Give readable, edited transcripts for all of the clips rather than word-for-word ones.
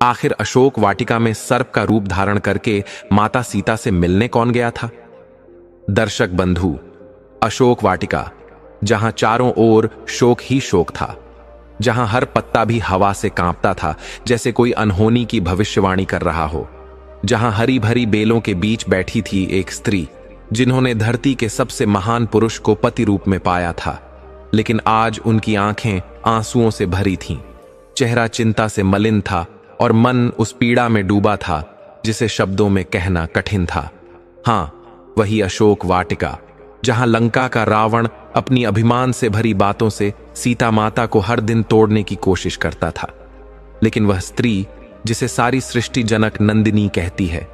आखिर अशोक वाटिका में सर्प का रूप धारण करके माता सीता से मिलने कौन गया था? दर्शक बंधु, अशोक वाटिका, जहां चारों ओर शोक ही शोक था, जहां हर पत्ता भी हवा से कांपता था जैसे कोई अनहोनी की भविष्यवाणी कर रहा हो, जहां हरी भरी बेलों के बीच बैठी थी एक स्त्री जिन्होंने धरती के सबसे महान पुरुष को पति रूप में पाया था, लेकिन आज उनकी आंखें आंसुओं से भरी थीं, चेहरा चिंता से मलिन था और मन उस पीड़ा में डूबा था जिसे शब्दों में कहना कठिन था। हां, वही अशोक वाटिका, जहां लंका का रावण अपनी अभिमान से भरी बातों से सीता माता को हर दिन तोड़ने की कोशिश करता था, लेकिन वह स्त्री जिसे सारी सृष्टि जनक नंदिनी कहती है,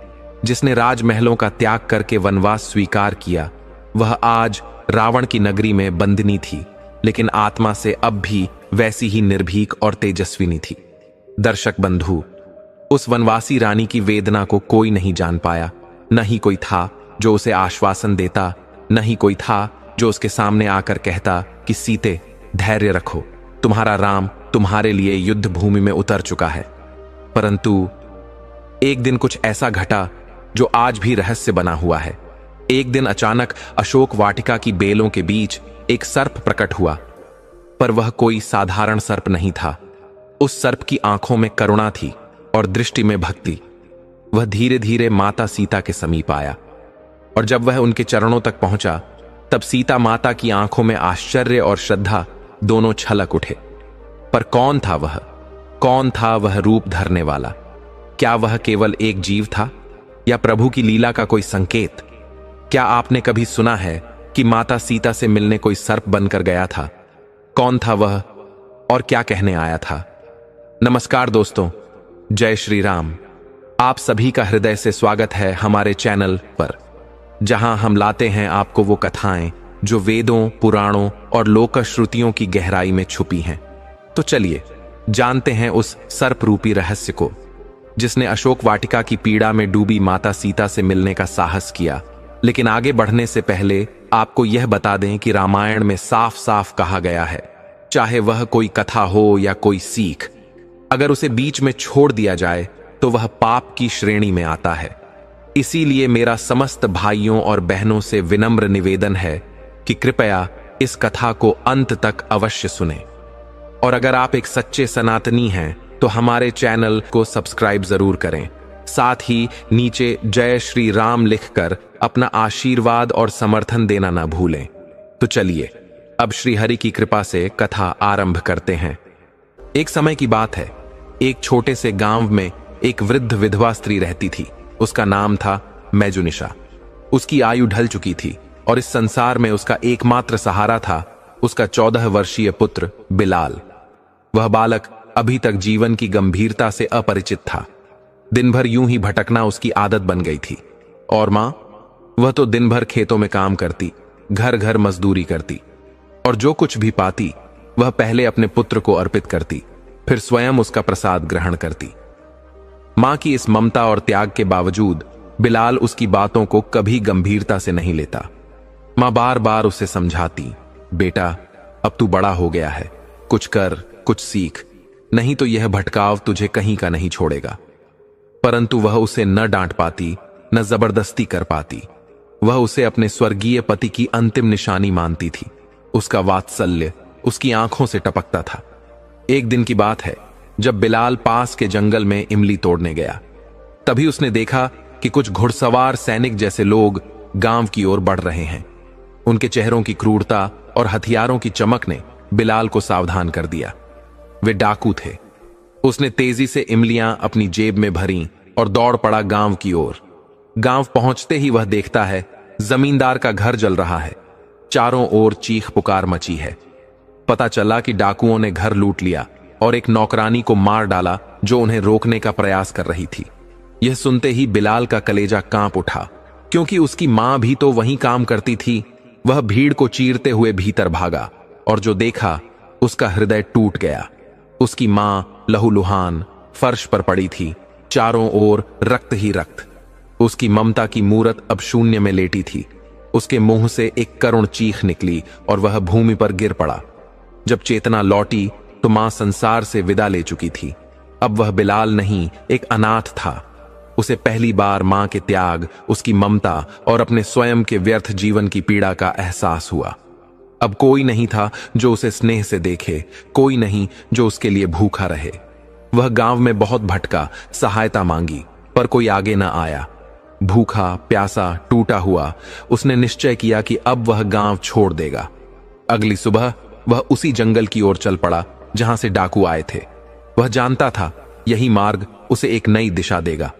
जिसने राजमहलों का त्याग करके वनवास स्वीकार किया, वह आज रावण की नगरी में बंदिनी थी, लेकिन आत्मा से अब भी वैसी ही निर्भीक और तेजस्विनी थी। दर्शक बंधु, उस वनवासी रानी की वेदना को कोई नहीं जान पाया। न ही कोई था जो उसे आश्वासन देता, न ही कोई था जो उसके सामने आकर कहता कि सीते, धैर्य रखो, तुम्हारा राम तुम्हारे लिए युद्ध भूमि में उतर चुका है। परंतु एक दिन कुछ ऐसा घटा जो आज भी रहस्य बना हुआ है। एक दिन अचानक अशोक वाटिका की बेलों के बीच एक सर्प प्रकट हुआ, पर वह कोई साधारण सर्प नहीं था। उस सर्प की आंखों में करुणा थी और दृष्टि में भक्ति। वह धीरे धीरे माता सीता के समीप आया, और जब वह उनके चरणों तक पहुंचा, तब सीता माता की आंखों में आश्चर्य और श्रद्धा दोनों छलक उठे। पर कौन था वह? कौन था वह रूप धरने वाला? क्या वह केवल एक जीव था या प्रभु की लीला का कोई संकेत? क्या आपने कभी सुना है कि माता सीता से मिलने कोई सर्प बनकर गया था? कौन था वह और क्या कहने आया था? नमस्कार दोस्तों, जय श्री राम। आप सभी का हृदय से स्वागत है हमारे चैनल पर, जहां हम लाते हैं आपको वो कथाएं जो वेदों, पुराणों और लोक श्रुतियों की गहराई में छुपी हैं। तो चलिए जानते हैं उस सर्प रूपी रहस्य को जिसने अशोक वाटिका की पीड़ा में डूबी माता सीता से मिलने का साहस किया। लेकिन आगे बढ़ने से पहले आपको यह बता दें कि रामायण में साफ साफ कहा गया है, चाहे वह कोई कथा हो या कोई सीख, अगर उसे बीच में छोड़ दिया जाए तो वह पाप की श्रेणी में आता है। इसीलिए मेरा समस्त भाइयों और बहनों से विनम्र निवेदन है कि कृपया इस कथा को अंत तक अवश्य सुनें। और अगर आप एक सच्चे सनातनी हैं तो हमारे चैनल को सब्सक्राइब जरूर करें। साथ ही नीचे जय श्री राम लिखकर अपना आशीर्वाद और समर्थन देना ना भूलें। तो चलिए अब श्री हरि की कृपा से कथा आरंभ करते हैं। एक समय की बात है, एक छोटे से गांव में एक वृद्ध विधवा स्त्री रहती थी। उसका नाम था मैजुनिशा। उसकी आयु ढल चुकी थी और इस संसार में उसका एकमात्र सहारा था उसका 14 वर्षीय पुत्र बिलाल। वह बालक अभी तक जीवन की गंभीरता से अपरिचित था। दिन भर यूं ही भटकना उसकी आदत बन गई थी। और मां, वह तो दिन भर खेतों में काम करती, घर घर मजदूरी करती, और जो कुछ भी पाती वह पहले अपने पुत्र को अर्पित करती, फिर स्वयं उसका प्रसाद ग्रहण करती। मां की इस ममता और त्याग के बावजूद बिलाल उसकी बातों को कभी गंभीरता से नहीं लेता। मां बार बार उसे समझाती, बेटा अब तू बड़ा हो गया है, कुछ कर, कुछ सीख, नहीं तो यह भटकाव तुझे कहीं का नहीं छोड़ेगा। परंतु वह उसे न डांट पाती, न जबरदस्ती कर पाती। वह उसे अपने स्वर्गीय पति की अंतिम निशानी मानती थी। उसका वात्सल्य उसकी आंखों से टपकता था। एक दिन की बात है, जब बिलाल पास के जंगल में इमली तोड़ने गया, तभी उसने देखा कि कुछ घुड़सवार सैनिक जैसे लोग गांव की ओर बढ़ रहे हैं। उनके चेहरों की क्रूरता और हथियारों की चमक ने बिलाल को सावधान कर दिया। वे डाकू थे। उसने तेजी से इमलियां अपनी जेब में भरी और दौड़ पड़ा गांव की ओर। गांव पहुंचते ही वह देखता है जमींदार का घर जल रहा है। चारों ओर चीख पुकार मची है। पता चला कि डाकुओं ने घर लूट लिया और एक नौकरानी को मार डाला जो उन्हें रोकने का प्रयास कर रही थी। यह सुनते ही बिलाल का कलेजा कांप उठा, क्योंकि उसकी मां भी तो वहीं काम करती थी। वह भीड़ को चीरते हुए भीतर भागा और जो देखा उसका हृदय टूट गया। उसकी मां लहूलुहान फर्श पर पड़ी थी, चारों ओर रक्त ही रक्त। उसकी ममता की मूरत अब शून्य में लेटी थी। उसके मुंह से एक करुण चीख निकली और वह भूमि पर गिर पड़ा। जब चेतना लौटी तो मां संसार से विदा ले चुकी थी। अब वह बिलाल नहीं, एक अनाथ था। उसे पहली बार मां के त्याग, उसकी ममता और अपने स्वयं के व्यर्थ जीवन की पीड़ा का एहसास हुआ। अब कोई नहीं था जो उसे स्नेह से देखे, कोई नहीं जो उसके लिए भूखा रहे। वह गांव में बहुत भटका, सहायता मांगी, पर कोई आगे न आया। भूखा, प्यासा, टूटा हुआ, उसने निश्चय किया कि अब वह गांव छोड़ देगा। अगली सुबह वह उसी जंगल की ओर चल पड़ा जहां से डाकू आए थे। वह जानता था यही मार्ग उसे एक नई दिशा देगा।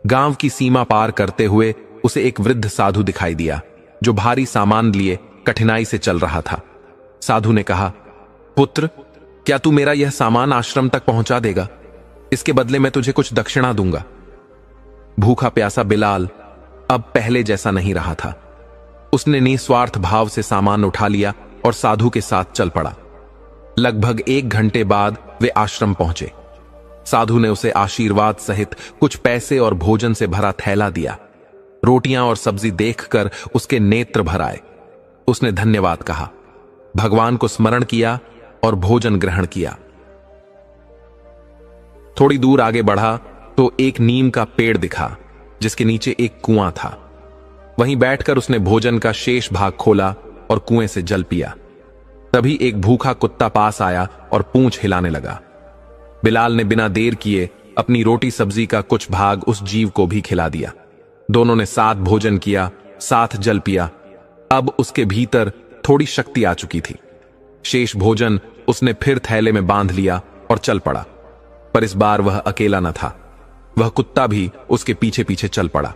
गांव की सीमा पार करते हुए उसे एक वृद्ध साधु दिखाई दिया जो भारी सामान लिए कठिनाई से चल रहा था। साधु ने कहा, पुत्र, क्या तू मेरा यह सामान आश्रम तक पहुंचा देगा? इसके बदले मैं तुझे कुछ दक्षिणा दूंगा। भूखा प्यासा बिलाल अब पहले जैसा नहीं रहा था। उसने निस्वार्थ भाव से सामान उठा लिया और साधु के साथ चल पड़ा। लगभग 1 घंटे बाद वे आश्रम पहुंचे। साधु ने उसे आशीर्वाद सहित कुछ पैसे और भोजन से भरा थैला दिया। रोटियां और सब्जी देखकर उसके नेत्र भर आए। उसने धन्यवाद कहा, भगवान को स्मरण किया और भोजन ग्रहण किया। थोड़ी दूर आगे बढ़ा तो एक नीम का पेड़ दिखा जिसके नीचे एक कुआं था। वहीं बैठकर उसने भोजन का शेष भाग खोला और कुएं से जल पिया। तभी एक भूखा कुत्ता पास आया और पूंछ हिलाने लगा। बिलाल ने बिना देर किए अपनी रोटी सब्जी का कुछ भाग उस जीव को भी खिला दिया। दोनों ने साथ भोजन किया, साथ जल पिया। अब उसके भीतर थोड़ी शक्ति आ चुकी थी। शेष भोजन उसने फिर थैले में बांध लिया और चल पड़ा। पर इस बार वह अकेला न था, वह कुत्ता भी उसके पीछे पीछे चल पड़ा।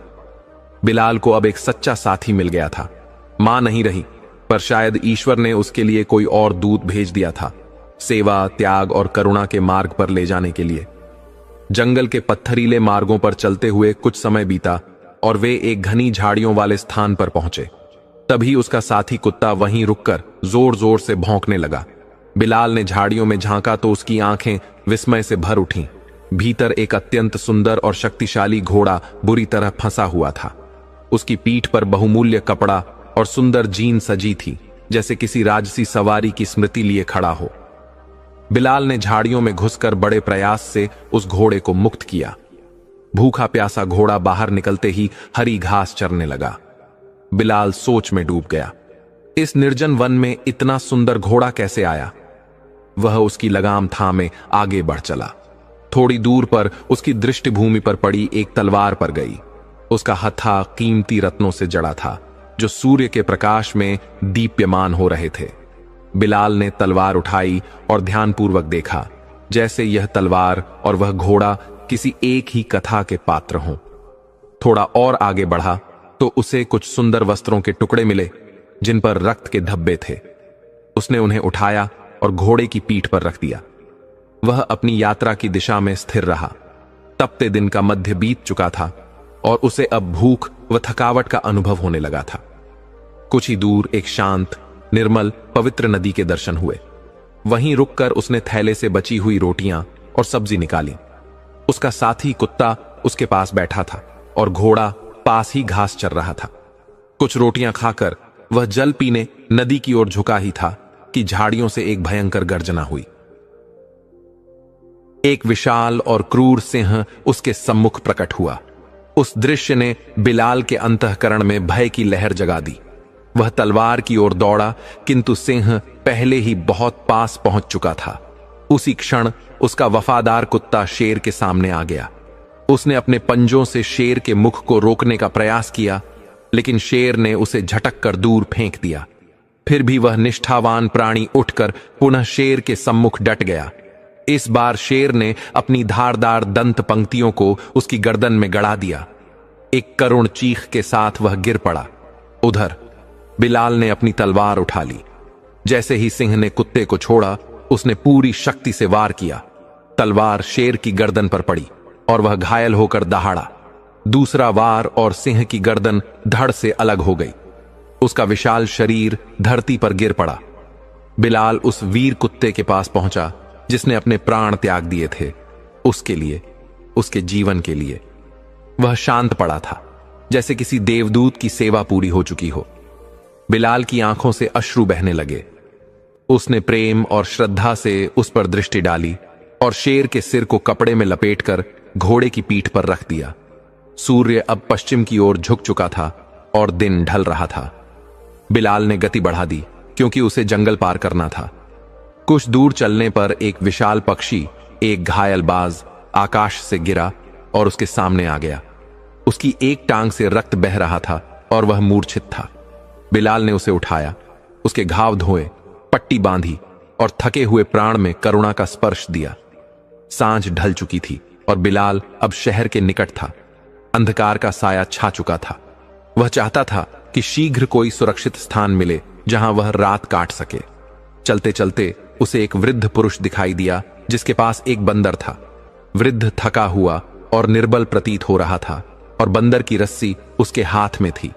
बिलाल को अब एक सच्चा साथी मिल गया था। मां नहीं रही, पर शायद ईश्वर ने उसके लिए कोई और दूत भेज दिया था, सेवा, त्याग और करुणा के मार्ग पर ले जाने के लिए। जंगल के पत्थरीले मार्गों पर चलते हुए कुछ समय बीता और वे एक घनी झाड़ियों वाले स्थान पर पहुंचे। तभी उसका साथी कुत्ता वहीं रुककर जोर जोर से भौंकने लगा। बिलाल ने झाड़ियों में झांका तो उसकी आंखें विस्मय से भर उठीं। भीतर एक अत्यंत सुंदर और शक्तिशाली घोड़ा बुरी तरह फंसा हुआ था। उसकी पीठ पर बहुमूल्य कपड़ा और सुंदर जीन सजी थी, जैसे किसी राजसी सवारी की स्मृति लिए खड़ा हो। बिलाल ने झाड़ियों में घुसकर बड़े प्रयास से उस घोड़े को मुक्त किया। भूखा प्यासा घोड़ा बाहर निकलते ही हरी घास चरने लगा। बिलाल सोच में डूब गया। इस निर्जन वन में इतना सुंदर घोड़ा कैसे आया? वह उसकी लगाम थामे आगे बढ़ चला। थोड़ी दूर पर उसकी दृष्टि भूमि पर पड़ी एक तलवार पर गई। उसका हत्था कीमती रत्नों से जड़ा था जो सूर्य के प्रकाश में दीप्यमान हो रहे थे। बिलाल ने तलवार उठाई और ध्यानपूर्वक देखा, जैसे यह तलवार और वह घोड़ा किसी एक ही कथा के पात्र हों। थोड़ा और आगे बढ़ा तो उसे कुछ सुंदर वस्त्रों के टुकड़े मिले जिन पर रक्त के धब्बे थे। उसने उन्हें उठाया और घोड़े की पीठ पर रख दिया। वह अपनी यात्रा की दिशा में स्थिर रहा। तपते दिन का मध्य बीत चुका था और उसे अब भूख व थकावट का अनुभव होने लगा था। कुछ ही दूर एक शांत, निर्मल, पवित्र नदी के दर्शन हुए। वहीं रुककर उसने थैले से बची हुई रोटियां और सब्जी निकाली। उसका साथी कुत्ता उसके पास बैठा था और घोड़ा पास ही घास चर रहा था। कुछ रोटियां खाकर वह जल पीने नदी की ओर झुका ही था कि झाड़ियों से एक भयंकर गर्जना हुई। एक विशाल और क्रूर सिंह उसके सम्मुख प्रकट हुआ। उस दृश्य ने बिलाल के अंतःकरण में भय की लहर जगा दी। वह तलवार की ओर दौड़ा, किंतु सिंह पहले ही बहुत पास पहुंच चुका था। उसी क्षण उसका वफादार कुत्ता शेर के सामने आ गया। उसने अपने पंजों से शेर के मुख को रोकने का प्रयास किया, लेकिन शेर ने उसे झटक कर दूर फेंक दिया। फिर भी वह निष्ठावान प्राणी उठकर पुनः शेर के सम्मुख डट गया। इस बार शेर ने अपनी धारदार दंत पंक्तियों को उसकी गर्दन में गड़ा दिया। एक करुण चीख के साथ वह गिर पड़ा। उधर बिलाल ने अपनी तलवार उठा ली। जैसे ही सिंह ने कुत्ते को छोड़ा, उसने पूरी शक्ति से वार किया। तलवार शेर की गर्दन पर पड़ी और वह घायल होकर दहाड़ा। दूसरा वार और सिंह की गर्दन धड़ से अलग हो गई। उसका विशाल शरीर धरती पर गिर पड़ा। बिलाल उस वीर कुत्ते के पास पहुंचा जिसने अपने प्राण त्याग दिए थे, उसके लिए, उसके जीवन के लिए। वह शांत पड़ा था, जैसे किसी देवदूत की सेवा पूरी हो चुकी हो। बिलाल की आंखों से अश्रु बहने लगे। उसने प्रेम और श्रद्धा से उस पर दृष्टि डाली और शेर के सिर को कपड़े में लपेटकर घोड़े की पीठ पर रख दिया। सूर्य अब पश्चिम की ओर झुक चुका था और दिन ढल रहा था। बिलाल ने गति बढ़ा दी क्योंकि उसे जंगल पार करना था। कुछ दूर चलने पर एक विशाल पक्षी, एक घायल बाज, आकाश से गिरा और उसके सामने आ गया। उसकी एक टांग से रक्त बह रहा था और वह मूर्छित था। बिलाल ने उसे उठाया, उसके घाव धोए, पट्टी बांधी और थके हुए प्राण में करुणा का स्पर्श दिया। सांझ ढल चुकी थी और बिलाल अब शहर के निकट था। अंधकार का साया छा चुका था। वह चाहता था कि शीघ्र कोई सुरक्षित स्थान मिले जहां वह रात काट सके। चलते चलते उसे एक वृद्ध पुरुष दिखाई दिया जिसके पास एक बंदर था। वृद्ध थका हुआ और निर्बल प्रतीत हो रहा था और बंदर की रस्सी उसके हाथ में थी।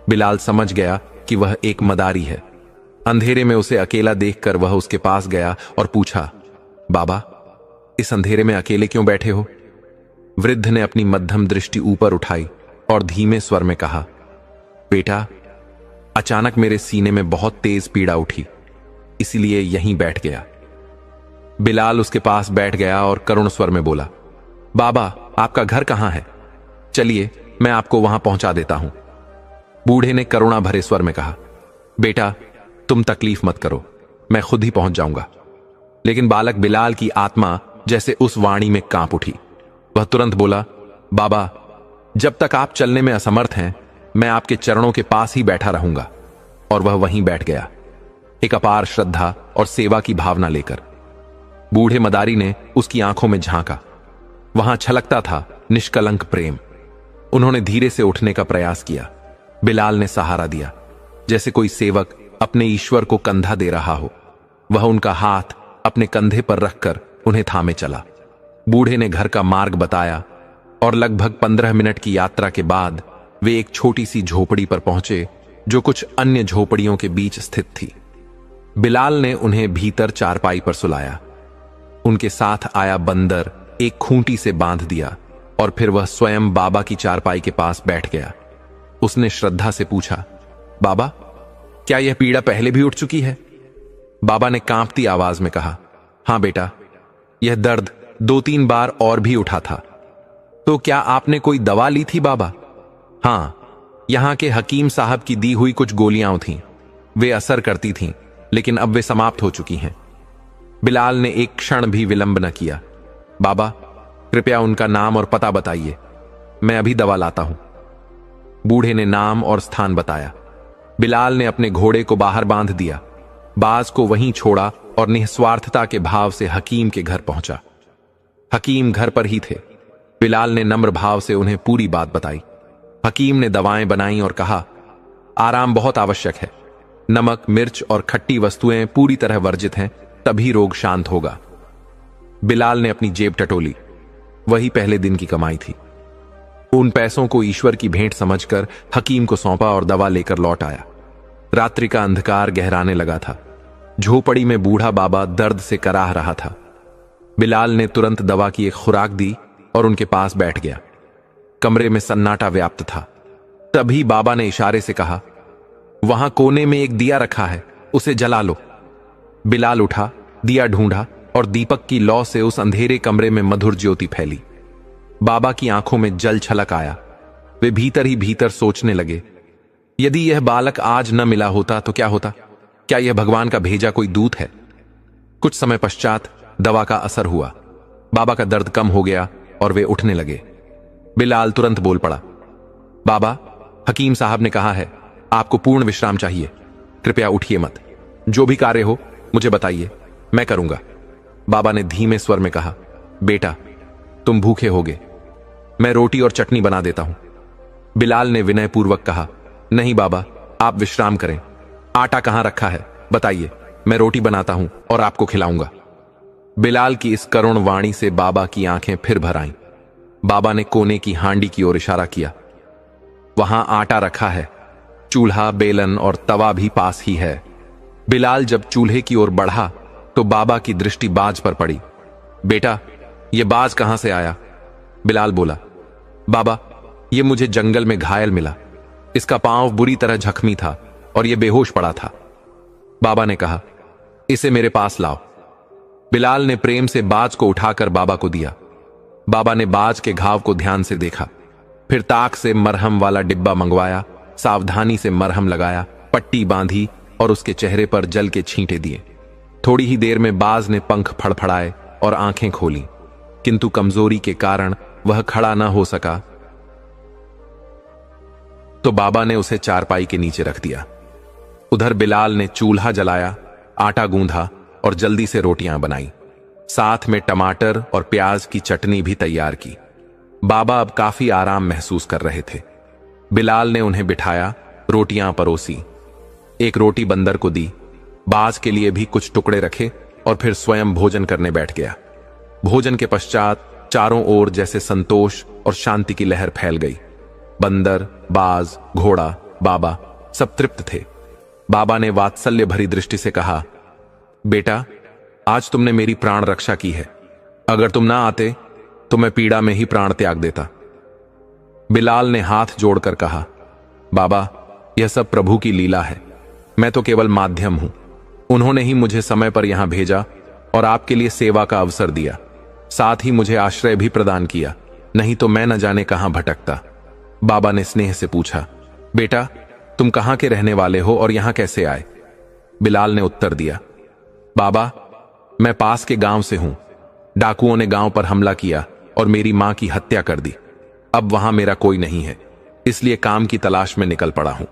बिलाल समझ गया कि वह एक मदारी है। अंधेरे में उसे अकेला देखकर वह उसके पास गया और पूछा, बाबा, इस अंधेरे में अकेले क्यों बैठे हो? वृद्ध ने अपनी मध्यम दृष्टि ऊपर उठाई और धीमे स्वर में कहा, बेटा, अचानक मेरे सीने में बहुत तेज पीड़ा उठी, इसलिए यहीं बैठ गया। बिलाल उसके पास बैठ गया और करुण स्वर में बोला, बाबा, आपका घर कहां है? चलिए, मैं आपको वहां पहुंचा देता हूं। बूढ़े ने करुणा भरे स्वर में कहा, बेटा, तुम तकलीफ मत करो, मैं खुद ही पहुंच जाऊंगा। लेकिन बालक बिलाल की आत्मा जैसे उस वाणी में कांप उठी। वह तुरंत बोला, बाबा, जब तक आप चलने में असमर्थ हैं, मैं आपके चरणों के पास ही बैठा रहूंगा। और वह वहीं बैठ गया, एक अपार श्रद्धा और सेवा की भावना लेकर। बूढ़े मदारी ने उसकी आंखों में झांका। वहां छलकता था निष्कलंक प्रेम। उन्होंने धीरे से उठने का प्रयास किया। बिलाल ने सहारा दिया, जैसे कोई सेवक अपने ईश्वर को कंधा दे रहा हो। वह उनका हाथ अपने कंधे पर रखकर उन्हें थामे चला। बूढ़े ने घर का मार्ग बताया और लगभग 15 मिनट की यात्रा के बाद वे एक छोटी सी झोपड़ी पर पहुंचे जो कुछ अन्य झोपड़ियों के बीच स्थित थी। बिलाल ने उन्हें भीतर चारपाई पर सुलाया। उनके साथ आया बंदर एक खूंटी से बांध दिया और फिर वह स्वयं बाबा की चारपाई के पास बैठ गया। उसने श्रद्धा से पूछा, बाबा, क्या यह पीड़ा पहले भी उठ चुकी है? बाबा ने कांपती आवाज में कहा, हां बेटा, यह दर्द 2-3 बार और भी उठा था। तो क्या आपने कोई दवा ली थी बाबा? हां, यहां के हकीम साहब की दी हुई कुछ गोलियां थीं। वे असर करती थीं, लेकिन अब वे समाप्त हो चुकी हैं। बिलाल ने एक क्षण भी विलंब न किया। बाबा, कृपया उनका नाम और पता बताइए, मैं अभी दवा लाता हूं। बूढ़े ने नाम और स्थान बताया। बिलाल ने अपने घोड़े को बाहर बांध दिया, बाज को वहीं छोड़ा और निस्वार्थता के भाव से हकीम के घर पहुंचा। हकीम घर पर ही थे। बिलाल ने नम्र भाव से उन्हें पूरी बात बताई। हकीम ने दवाएं बनाई और कहा, आराम बहुत आवश्यक है। नमक, मिर्च और खट्टी वस्तुएं पूरी तरह वर्जित हैं, तभी रोग शांत होगा। बिलाल ने अपनी जेब टटोली। वही पहले दिन की कमाई थी। उन पैसों को ईश्वर की भेंट समझकर हकीम को सौंपा और दवा लेकर लौट आया। रात्रि का अंधकार गहराने लगा था। झोपड़ी में बूढ़ा बाबा दर्द से कराह रहा था। बिलाल ने तुरंत दवा की एक खुराक दी और उनके पास बैठ गया। कमरे में सन्नाटा व्याप्त था। तभी बाबा ने इशारे से कहा, वहां कोने में एक दिया रखा है, उसे जला लो। बिलाल उठा, दिया ढूंढा और दीपक की लौ से उस अंधेरे कमरे में मधुर ज्योति फैली। बाबा की आंखों में जल छलक आया। वे भीतर ही भीतर सोचने लगे, यदि यह बालक आज न मिला होता तो क्या होता? क्या यह भगवान का भेजा कोई दूत है? कुछ समय पश्चात दवा का असर हुआ। बाबा का दर्द कम हो गया और वे उठने लगे। बिलाल तुरंत बोल पड़ा, बाबा, हकीम साहब ने कहा है आपको पूर्ण विश्राम चाहिए। कृपया उठिए मत। जो भी कार्य हो मुझे बताइए, मैं करूंगा। बाबा ने धीमे स्वर में कहा, बेटा, तुम भूखे होगे, मैं रोटी और चटनी बना देता हूं। बिलाल ने विनयपूर्वक कहा, नहीं बाबा, आप विश्राम करें। आटा कहां रखा है बताइए, मैं रोटी बनाता हूं और आपको खिलाऊंगा। बिलाल की इस करुण वाणी से बाबा की आंखें फिर भर आईं। बाबा ने कोने की हांडी की ओर इशारा किया। वहां आटा रखा है, चूल्हा, बेलन और तवा भी पास ही है। बिलाल जब चूल्हे की ओर बढ़ा तो बाबा की दृष्टि बाज पर पड़ी। बेटा, यह बाज कहां से आया? बिलाल बोला, बाबा, यह मुझे जंगल में घायल मिला। इसका पांव बुरी तरह जख्मी था और यह बेहोश पड़ा था। बाबा ने कहा, इसे मेरे पास लाओ। बिलाल ने प्रेम से बाज को उठाकर बाबा को दिया। बाबा ने बाज के घाव को ध्यान से देखा, फिर ताक से मरहम वाला डिब्बा मंगवाया, सावधानी से मरहम लगाया, पट्टी बांधी और उसके चेहरे पर जल के छींटे दिए। थोड़ी ही देर में बाज ने पंख फड़फड़ाए और आंखें खोली, किंतु कमजोरी के कारण वह खड़ा न हो सका, तो बाबा ने उसे चारपाई के नीचे रख दिया। उधर बिलाल ने चूल्हा जलाया, आटा गूंधा और जल्दी से रोटियां बनाई। साथ में टमाटर और प्याज की चटनी भी तैयार की। बाबा अब काफी आराम महसूस कर रहे थे। बिलाल ने उन्हें बिठाया, रोटियां परोसी, एक रोटी बंदर को दी, बाज के लिए भी कुछ टुकड़े रखे और फिर स्वयं भोजन करने बैठ गया। भोजन के पश्चात चारों ओर जैसे संतोष और शांति की लहर फैल गई। बंदर, बाज, घोड़ा, बाबा सब तृप्त थे। बाबा ने वात्सल्य भरी दृष्टि से कहा, बेटा, आज तुमने मेरी प्राण रक्षा की है। अगर तुम ना आते तो मैं पीड़ा में ही प्राण त्याग देता। बिलाल ने हाथ जोड़कर कहा, बाबा, यह सब प्रभु की लीला है। मैं तो केवल माध्यम हूं। उन्होंने ही मुझे समय पर यहां भेजा और आपके लिए सेवा का अवसर दिया। साथ ही मुझे आश्रय भी प्रदान किया, नहीं तो मैं न जाने कहां भटकता। बाबा ने स्नेह से पूछा, बेटा, तुम कहां के रहने वाले हो और यहां कैसे आए? बिलाल ने उत्तर दिया, बाबा, मैं पास के गांव से हूं। डाकुओं ने गांव पर हमला किया और मेरी मां की हत्या कर दी। अब वहां मेरा कोई नहीं है, इसलिए काम की तलाश में निकल पड़ा हूं।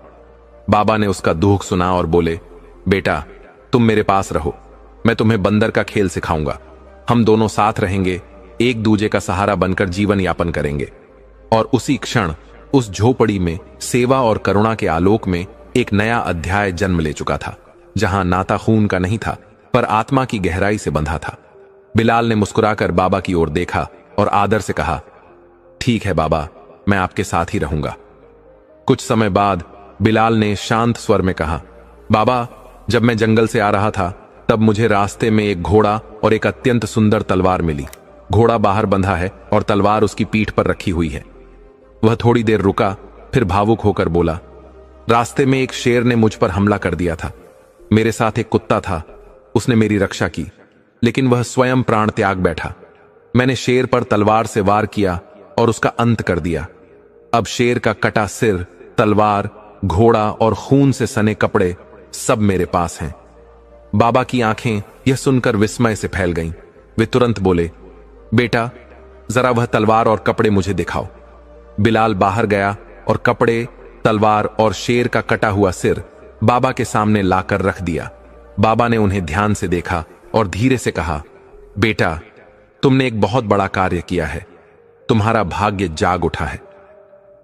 बाबा ने उसका दुख सुना और बोले, बेटा, तुम मेरे पास रहो, मैं तुम्हें बंदर का खेल सिखाऊंगा। हम दोनों साथ रहेंगे, एक दूजे का सहारा बनकर जीवन यापन करेंगे। और उसी क्षण उस झोपड़ी में सेवा और करुणा के आलोक में एक नया अध्याय जन्म ले चुका था, जहां नाता खून का नहीं था पर आत्मा की गहराई से बंधा था। बिलाल ने मुस्कुराकर बाबा की ओर देखा और आदर से कहा, ठीक है बाबा, मैं आपके साथ ही रहूंगा। कुछ समय बाद बिलाल ने शांत स्वर में कहा, बाबा, जब मैं जंगल से आ रहा था तब मुझे रास्ते में एक घोड़ा और एक अत्यंत सुंदर तलवार मिली। घोड़ा बाहर बंधा है और तलवार उसकी पीठ पर रखी हुई है। वह थोड़ी देर रुका, फिर भावुक होकर बोला, रास्ते में एक शेर ने मुझ पर हमला कर दिया था। मेरे साथ एक कुत्ता था, उसने मेरी रक्षा की, लेकिन वह स्वयं प्राण त्याग बैठा। मैंने शेर पर तलवार से वार किया और उसका अंत कर दिया। अब शेर का कटा सिर, तलवार, घोड़ा और खून से सने कपड़े सब मेरे पास हैं। बाबा की आंखें यह सुनकर विस्मय से फैल गईं। वे तुरंत बोले, बेटा, जरा वह तलवार और कपड़े मुझे दिखाओ। बिलाल बाहर गया और कपड़े, तलवार और शेर का कटा हुआ सिर बाबा के सामने लाकर रख दिया। बाबा ने उन्हें ध्यान से देखा और धीरे से कहा, बेटा, तुमने एक बहुत बड़ा कार्य किया है। तुम्हारा भाग्य जाग उठा है।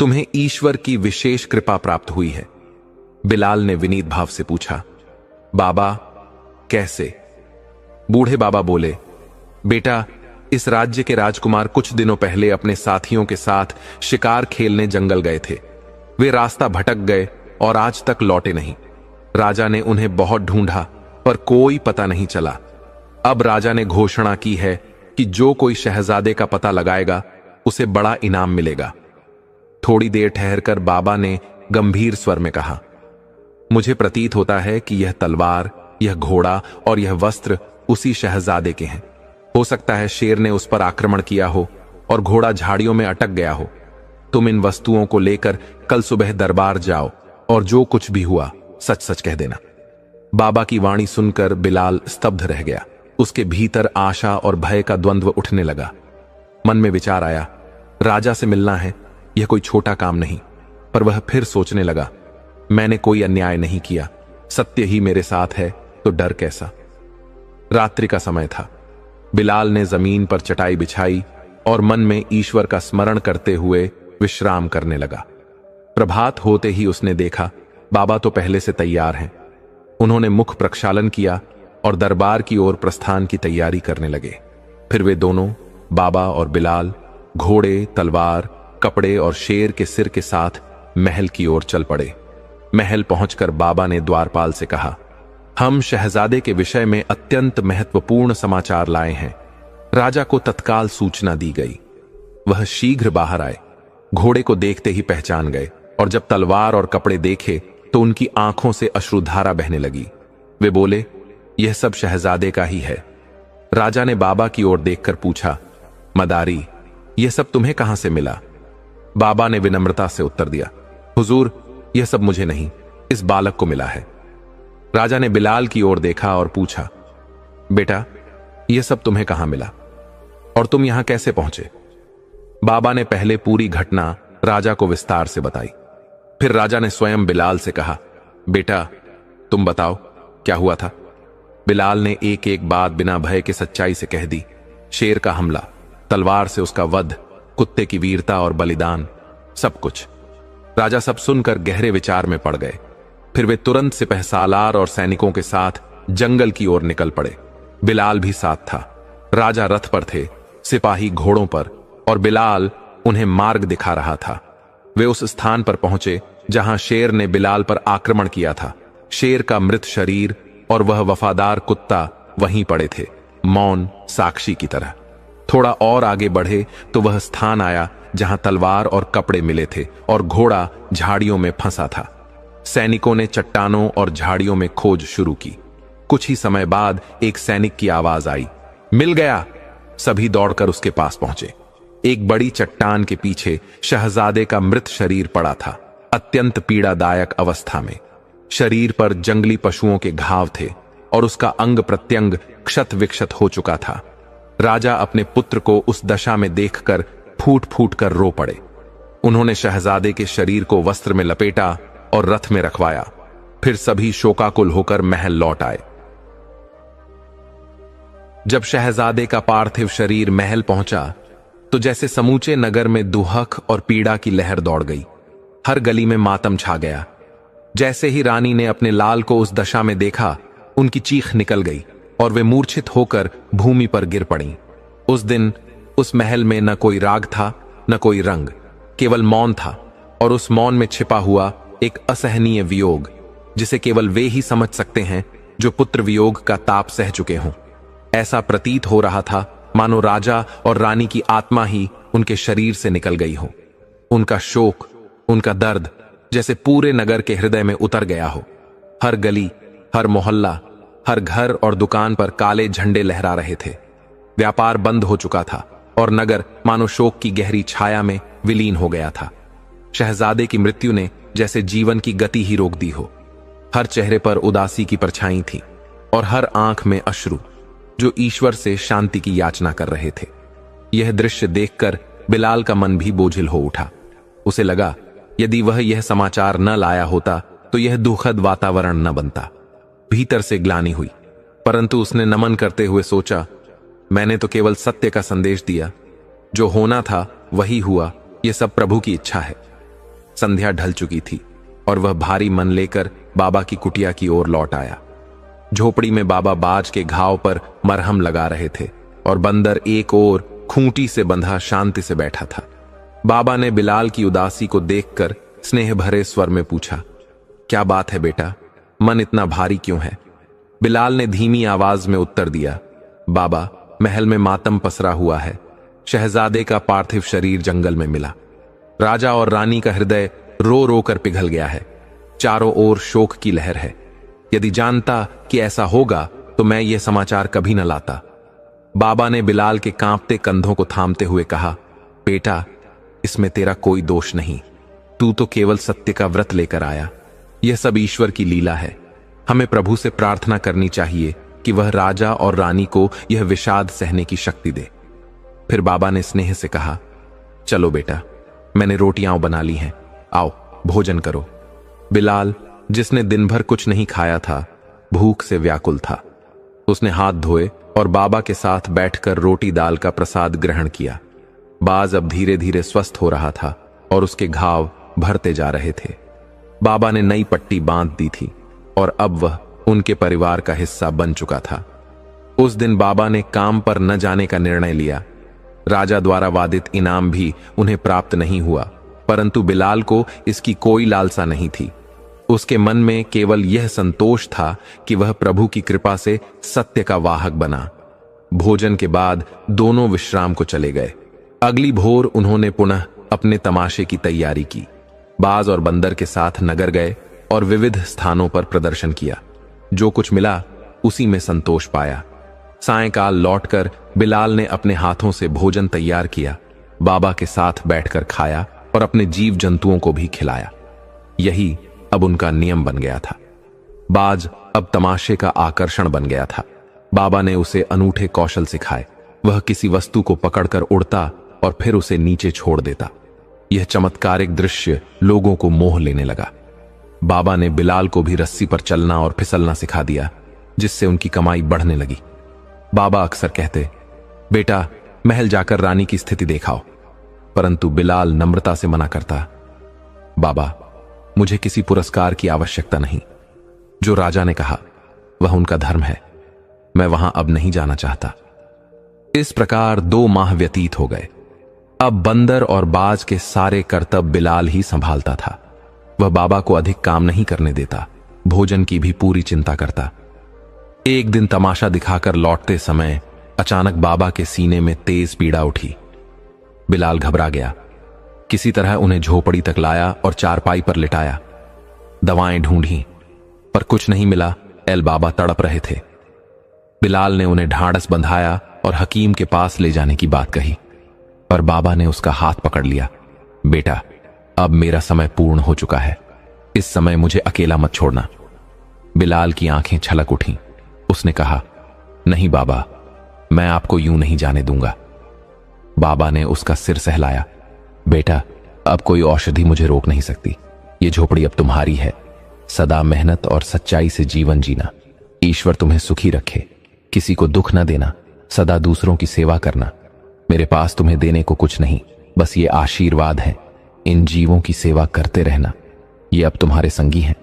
तुम्हें ईश्वर की विशेष कृपा प्राप्त हुई है। बिलाल ने विनीत भाव से पूछा, बाबा, कैसे? बूढ़े बाबा बोले, बेटा, इस राज्य के राजकुमार कुछ दिनों पहले अपने साथियों के साथ शिकार खेलने जंगल गए थे। वे रास्ता भटक गए और आज तक लौटे नहीं। राजा ने उन्हें बहुत ढूंढा पर कोई पता नहीं चला। अब राजा ने घोषणा की है कि जो कोई शहजादे का पता लगाएगा उसे बड़ा इनाम मिलेगा। थोड़ी देर ठहरकर बाबा ने गंभीर स्वर में कहा, मुझे प्रतीत होता है कि यह तलवार, यह घोड़ा और यह वस्त्र उसी शहजादे के हैं। हो सकता है शेर ने उस पर आक्रमण किया हो और घोड़ा झाड़ियों में अटक गया हो। तुम इन वस्तुओं को लेकर कल सुबह दरबार जाओ और जो कुछ भी हुआ सच सच कह देना। बाबा की वाणी सुनकर बिलाल स्तब्ध रह गया। उसके भीतर आशा और भय का द्वंद्व उठने लगा। मन में विचार आया, राजा से मिलना है, यह कोई छोटा काम नहीं। पर वह फिर सोचने लगा, मैंने कोई अन्याय नहीं किया, सत्य ही मेरे साथ है तो डर कैसा। रात्रि का समय था। बिलाल ने जमीन पर चटाई बिछाई और मन में ईश्वर का स्मरण करते हुए विश्राम करने लगा। प्रभात होते ही उसने देखा, बाबा तो पहले से तैयार हैं। उन्होंने मुख प्रक्षालन किया और दरबार की ओर प्रस्थान की तैयारी करने लगे। फिर वे दोनों, बाबा और बिलाल, घोड़े, तलवार, कपड़े और शेर के सिर के साथ महल की ओर चल पड़े। महल पहुंचकर बाबा ने द्वारपाल से कहा, हम शहजादे के विषय में अत्यंत महत्वपूर्ण समाचार लाए हैं। राजा को तत्काल सूचना दी गई। वह शीघ्र बाहर आए, घोड़े को देखते ही पहचान गए और जब तलवार और कपड़े देखे तो उनकी आंखों से अश्रुधारा बहने लगी। वे बोले, यह सब शहजादे का ही है। राजा ने बाबा की ओर देखकर पूछा, मदारी, यह सब तुम्हें कहां से मिला? बाबा ने विनम्रता से उत्तर दिया, हुजूर, यह सब मुझे नहीं, इस बालक को मिला है। राजा ने बिलाल की ओर देखा और पूछा, बेटा, यह सब तुम्हें कहां मिला और तुम यहां कैसे पहुंचे? बाबा ने पहले पूरी घटना राजा को विस्तार से बताई। फिर राजा ने स्वयं बिलाल से कहा, बेटा, तुम बताओ क्या हुआ था? बिलाल ने एक एक बात बिना भय के सच्चाई से कह दी। शेर का हमला, तलवार से उसका वध, कुत्ते की वीरता और बलिदान, सब कुछ। राजा सब सुनकर गहरे विचार में पड़ गए। फिर वे तुरंत सिपह सालार और सैनिकों के साथ जंगल की ओर निकल पड़े। बिलाल भी साथ था। राजा रथ पर थे, सिपाही घोड़ों पर, और बिलाल उन्हें मार्ग दिखा रहा था। वे उस स्थान पर पहुंचे जहां शेर ने बिलाल पर आक्रमण किया था। शेर का मृत शरीर और वह वफादार कुत्ता वहीं पड़े थे, मौन साक्षी की तरह। थोड़ा और आगे बढ़े तो वह स्थान आया जहां तलवार और कपड़े मिले थे और घोड़ा झाड़ियों में फंसा था। सैनिकों ने चट्टानों और झाड़ियों में खोज शुरू की। कुछ ही समय बाद एक सैनिक की आवाज आई, मिल गया। सभी दौड़कर उसके पास पहुंचे। एक बड़ी चट्टान के पीछे शहजादे का मृत शरीर पड़ा था, अत्यंत पीड़ादायक अवस्था में। शरीर पर जंगली पशुओं के घाव थे और उसका अंग प्रत्यंग क्षत विक्षत हो चुका था। राजा अपने पुत्र को उस दशा में देखकर फूट फूट कर रो पड़े। उन्होंने शहजादे के शरीर को वस्त्र में लपेटा और रथ में रखवाया। फिर सभी शोकाकुल होकर महल लौट आए। जब शहजादे का पार्थिव शरीर महल पहुंचा तो जैसे समूचे नगर में दुहक और पीड़ा की लहर दौड़ गई। हर गली में मातम छा गया। जैसे ही रानी ने अपने लाल को उस दशा में देखा, उनकी चीख निकल गई और वे मूर्छित होकर भूमि पर गिर पड़ी। उस दिन उस महल में न कोई राग था, न कोई रंग, केवल मौन था। और उस मौन में छिपा हुआ एक असहनीय वियोग, जिसे केवल वे ही समझ सकते हैं जो पुत्र वियोग का ताप सह चुके हों। ऐसा प्रतीत हो रहा था मानो राजा और रानी की आत्मा ही उनके शरीर से निकल गई हो। उनका शोक, उनका दर्द जैसे पूरे नगर के हृदय में उतर गया हो। हर गली, हर मोहल्ला, हर घर और दुकान पर काले झंडे लहरा रहे थे। व्यापार बंद हो चुका था और नगर मानो शोक की गहरी छाया में विलीन हो गया था। शहजादे की मृत्यु ने जैसे जीवन की गति ही रोक दी हो। हर चेहरे पर उदासी की परछाई थी और हर आंख में अश्रु, जो ईश्वर से शांति की याचना कर रहे थे। यह दृश्य देखकर बिलाल का मन भी बोझिल हो उठा। उसे लगा, यदि वह यह समाचार न लाया होता तो यह दुखद वातावरण न बनता। भीतर से ग्लानि हुई, परंतु उसने नमन करते हुए सोचा, मैंने तो केवल सत्य का संदेश दिया। जो होना था वही हुआ। यह सब प्रभु की इच्छा है। संध्या ढल चुकी थी और वह भारी मन लेकर बाबा की कुटिया की ओर लौट आया। झोपड़ी में बाबा बाज के घाव पर मरहम लगा रहे थे और बंदर एक ओर खूंटी से बंधा शांति से बैठा था। बाबा ने बिलाल की उदासी को देखकर स्नेह भरे स्वर में पूछा, क्या बात है बेटा, मन इतना भारी क्यों है? बिलाल ने धीमी आवाज में उत्तर दिया, बाबा, महल में मातम पसरा हुआ है। शहजादे का पार्थिव शरीर जंगल में मिला। राजा और रानी का हृदय रो रो कर पिघल गया है। चारों ओर शोक की लहर है। यदि जानता कि ऐसा होगा तो मैं यह समाचार कभी न लाता। बाबा ने बिलाल के कांपते कंधों को थामते हुए कहा, बेटा, इसमें तेरा कोई दोष नहीं। तू तो केवल सत्य का व्रत लेकर आया। यह सब ईश्वर की लीला है। हमें प्रभु से प्रार्थना करनी चाहिए कि वह राजा और रानी को यह विषाद सहने की शक्ति दे। फिर बाबा ने स्नेह से कहा, चलो बेटा, मैंने रोटियां बना ली हैं, आओ भोजन करो। बिलाल, जिसने दिन भर कुछ नहीं खाया था, भूख से व्याकुल था। उसने हाथ धोए और बाबा के साथ बैठकर रोटी दाल का प्रसाद ग्रहण किया। बाज अब धीरे धीरे स्वस्थ हो रहा था और उसके घाव भरते जा रहे थे। बाबा ने नई पट्टी बांध दी थी और अब वह उनके परिवार का हिस्सा बन चुका था। उस दिन बाबा ने काम पर न जाने का निर्णय लिया। राजा द्वारा वादित इनाम भी उन्हें प्राप्त नहीं हुआ, परंतु बिलाल को इसकी कोई लालसा नहीं थी। उसके मन में केवल यह संतोष था कि वह प्रभु की कृपा से सत्य का वाहक बना। भोजन के बाद दोनों विश्राम को चले गए। अगली भोर उन्होंने पुनः अपने तमाशे की तैयारी की। बाज और बंदर के साथ नगर गए और विविध स्थानों पर प्रदर्शन किया। जो कुछ मिला उसी में संतोष पाया। सायंकाल लौटकर बिलाल ने अपने हाथों से भोजन तैयार किया, बाबा के साथ बैठकर खाया और अपने जीव जंतुओं को भी खिलाया। यही अब उनका नियम बन गया था। बाज अब तमाशे का आकर्षण बन गया था। बाबा ने उसे अनूठे कौशल सिखाए। वह किसी वस्तु को पकड़कर उड़ता और फिर उसे नीचे छोड़ देता। यह चमत्कारिक दृश्य लोगों को मोह लेने लगा। बाबा ने बिलाल को भी रस्सी पर चलना और फिसलना सिखा दिया, जिससे उनकी कमाई बढ़ने लगी। बाबा अक्सर कहते, बेटा महल जाकर रानी की स्थिति देखाओ, परंतु बिलाल नम्रता से मना करता, बाबा मुझे किसी पुरस्कार की आवश्यकता नहीं। जो राजा ने कहा वह उनका धर्म है, मैं वहां अब नहीं जाना चाहता। इस प्रकार 2 माह व्यतीत हो गए। अब बंदर और बाज के सारे कर्तव्य बिलाल ही संभालता था। वह बाबा को अधिक काम नहीं करने देता, भोजन की भी पूरी चिंता करता। एक दिन तमाशा दिखाकर लौटते समय अचानक बाबा के सीने में तेज पीड़ा उठी। बिलाल घबरा गया। किसी तरह उन्हें झोपड़ी तक लाया और चारपाई पर लिटाया। दवाएं ढूंढी पर कुछ नहीं मिला। बाबा तड़प रहे थे। बिलाल ने उन्हें ढांढस बंधाया और हकीम के पास ले जाने की बात कही, पर बाबा ने उसका हाथ पकड़ लिया। बेटा अब मेरा समय पूर्ण हो चुका है, इस समय मुझे अकेला मत छोड़ना। बिलाल की आंखें छलक उठीं। उसने कहा, नहीं बाबा, मैं आपको यूं नहीं जाने दूंगा। बाबा ने उसका सिर सहलाया। बेटा अब कोई औषधि मुझे रोक नहीं सकती। ये झोपड़ी अब तुम्हारी है। सदा मेहनत और सच्चाई से जीवन जीना। ईश्वर तुम्हें सुखी रखे। किसी को दुख न देना, सदा दूसरों की सेवा करना। मेरे पास तुम्हें देने को कुछ नहीं, बस ये आशीर्वाद है। इन जीवों की सेवा करते रहना, ये अब तुम्हारे संगी हैं।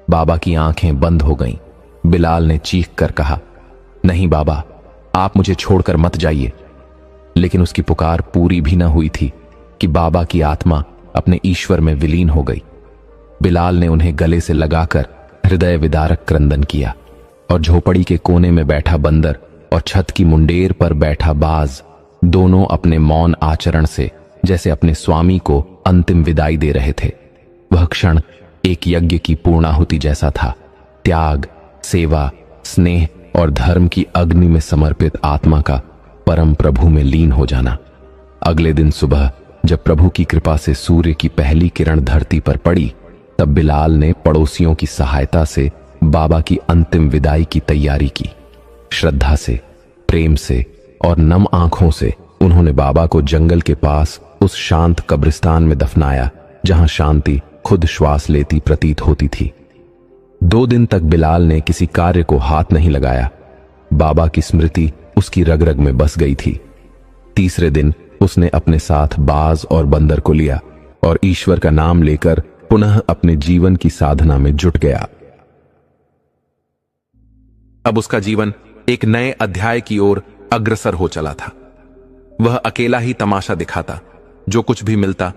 बाबा की आंखें बंद हो गईं। बिलाल ने चीख कर कहा, नहीं बाबा, आप मुझे छोड़कर मत जाइए। लेकिन उसकी पुकार पूरी भी न हुई थी कि बाबा की आत्मा अपने ईश्वर में विलीन हो गई। बिलाल ने उन्हें गले से लगाकर हृदय विदारक क्रंदन किया और झोपड़ी के कोने में बैठा बंदर और छत की मुंडेर पर बैठा बाज दोनों अपने मौन आचरण से जैसे अपने स्वामी को अंतिम विदाई दे रहे थे। वह क्षण एक यज्ञ की पूर्णाहुति जैसा था। त्याग, सेवा, स्नेह और धर्म की अग्नि में समर्पित आत्मा का परम प्रभु में लीन हो जाना। अगले दिन सुबह जब प्रभु की कृपा से सूर्य की पहली किरण धरती पर पड़ी, तब बिलाल ने पड़ोसियों की सहायता से बाबा की अंतिम विदाई की तैयारी की। श्रद्धा से, प्रेम से और नम आंखों से उन्होंने बाबा को जंगल के पास उस शांत कब्रिस्तान में दफनाया जहां शांति खुद श्वास लेती प्रतीत होती थी। 2 दिन तक बिलाल ने किसी कार्य को हाथ नहीं लगाया। बाबा की स्मृति उसकी रग रग में बस गई थी। तीसरे दिन उसने अपने साथ बाज और बंदर को लिया और ईश्वर का नाम लेकर पुनः अपने जीवन की साधना में जुट गया। अब उसका जीवन एक नए अध्याय की ओर अग्रसर हो चला था। वह अकेला ही तमाशा दिखाता, जो कुछ भी मिलता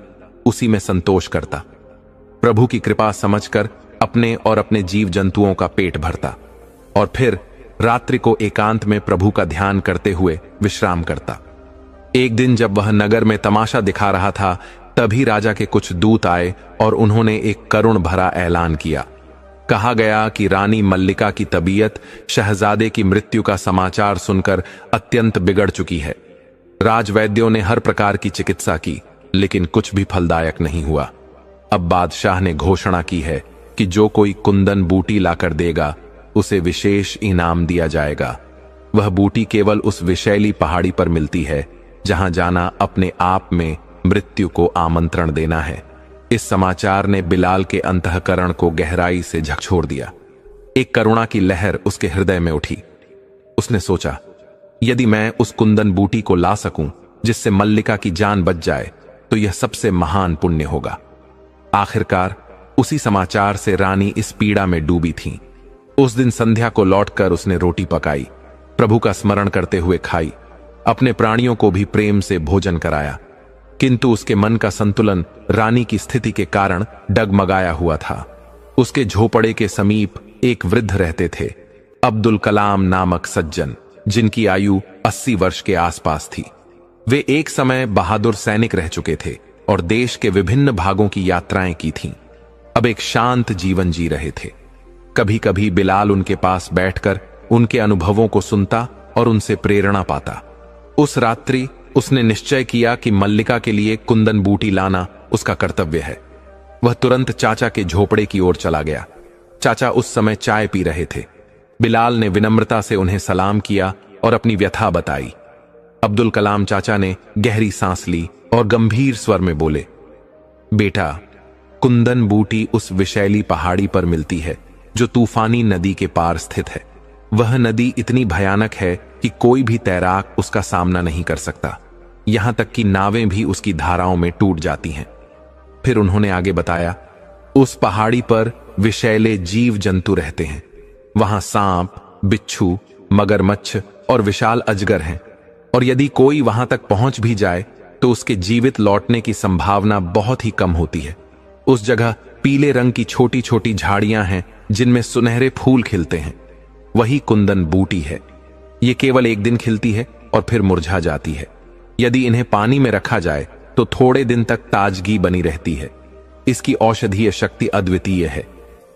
उसी में संतोष करता। प्रभु की कृपा समझकर अपने और अपने जीव जंतुओं का पेट भरता और फिर रात्रि को एकांत में प्रभु का ध्यान करते हुए विश्राम करता। एक दिन जब वह नगर में तमाशा दिखा रहा था, तभी राजा के कुछ दूत आए और उन्होंने एक करुण भरा ऐलान किया। कहा गया कि रानी मल्लिका की तबीयत शहजादे की मृत्यु का समाचार सुनकर अत्यंत बिगड़ चुकी है। राजवैद्यों ने हर प्रकार की चिकित्सा की, लेकिन कुछ भी फलदायक नहीं हुआ। अब बादशाह ने घोषणा की है कि जो कोई कुंदन बूटी लाकर देगा उसे विशेष इनाम दिया जाएगा। वह बूटी केवल उस विषैली पहाड़ी पर मिलती है जहां जाना अपने आप में मृत्यु को आमंत्रण देना है। इस समाचार ने बिलाल के अंतःकरण को गहराई से झकझोर दिया। एक करुणा की लहर उसके हृदय में उठी। उसने सोचा, यदि मैं उस कुंदन बूटी को ला सकूं जिससे मल्लिका की जान बच जाए तो यह सबसे महान पुण्य होगा। आखिरकार उसी समाचार से रानी इस पीड़ा में डूबी थी। उस दिन संध्या को लौटकर उसने रोटी पकाई, प्रभु का स्मरण करते हुए खाई, अपने प्राणियों को भी प्रेम से भोजन कराया। किंतु उसके मन का संतुलन रानी की स्थिति के कारण डगमगाया हुआ था। उसके झोपड़े के समीप एक वृद्ध रहते थे, अब्दुल कलाम नामक सज्जन, जिनकी आयु 80 वर्ष के आसपास थी। वे एक समय बहादुर सैनिक रह चुके थे और देश के विभिन्न भागों की यात्राएं की थीं। अब एक शांत जीवन जी रहे थे। कभी कभी बिलाल उनके पास बैठकर उनके अनुभवों को सुनता और उनसे प्रेरणा पाता। उस रात्रि उसने निश्चय किया कि मल्लिका के लिए कुंदन बूटी लाना उसका कर्तव्य है। वह तुरंत चाचा के झोपड़े की ओर चला गया। चाचा उस समय चाय पी रहे थे। बिलाल ने विनम्रता से उन्हें सलाम किया और अपनी व्यथा बताई। अब्दुल कलाम चाचा ने गहरी सांस ली और गंभीर स्वर में बोले, बेटा, कुंदन बूटी उस विषैली पहाड़ी पर मिलती है जो तूफानी नदी के पार स्थित है। वह नदी इतनी भयानक है कि कोई भी तैराक उसका सामना नहीं कर सकता। यहां तक कि नावें भी उसकी धाराओं में टूट जाती हैं। फिर उन्होंने आगे बताया, उस पहाड़ी पर विषैले जीव जंतु रहते हैं। वहां सांप, बिच्छू, मगरमच्छ और विशाल अजगर हैं, और यदि कोई वहां तक पहुंच भी जाए तो उसके जीवित लौटने की संभावना बहुत ही कम होती है। उस जगह पीले रंग की छोटी छोटी झाड़ियां हैं जिनमें सुनहरे फूल खिलते हैं। वही कुंदन बूटी है। ये केवल एक दिन खिलती है और फिर मुरझा जाती है। यदि इन्हें पानी में रखा जाए तो थोड़े दिन तक ताजगी बनी रहती है। इसकी औषधीय शक्ति अद्वितीय है।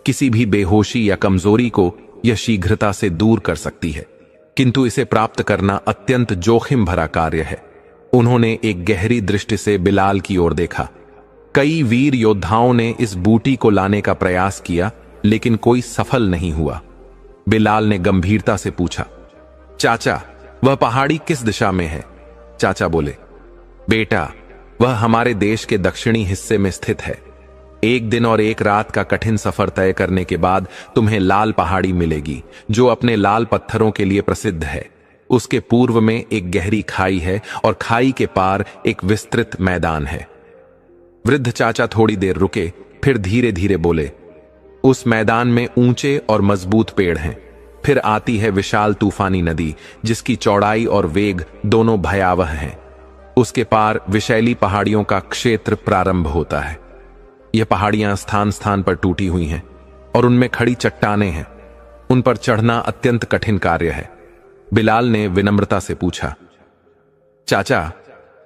किसी भी बेहोशी या कमजोरी को यह शीघ्रता से दूर कर सकती है, किंतु इसे प्राप्त करना अत्यंत जोखिम भरा कार्य है। उन्होंने एक गहरी दृष्टि से बिलाल की ओर देखा। कई वीर योद्धाओं ने इस बूटी को लाने का प्रयास किया, लेकिन कोई सफल नहीं हुआ। बिलाल ने गंभीरता से पूछा, चाचा, वह पहाड़ी किस दिशा में है? चाचा बोले, बेटा, वह हमारे देश के दक्षिणी हिस्से में स्थित है। एक दिन और एक रात का कठिन सफर तय करने के बाद तुम्हें लाल पहाड़ी मिलेगी, जो अपने लाल पत्थरों के लिए प्रसिद्ध है। उसके पूर्व में एक गहरी खाई है और खाई के पार एक विस्तृत मैदान है। वृद्ध चाचा थोड़ी देर रुके, फिर धीरे धीरे बोले, उस मैदान में ऊंचे और मजबूत पेड़ हैं। फिर आती है विशाल तूफानी नदी, जिसकी चौड़ाई और वेग दोनों भयावह हैं। उसके पार विशैली पहाड़ियों का क्षेत्र प्रारंभ होता है। यह पहाड़ियां स्थान स्थान पर टूटी हुई हैं और उनमें खड़ी चट्टानें हैं। उन पर चढ़ना अत्यंत कठिन कार्य है। बिलाल ने विनम्रता से पूछा, चाचा,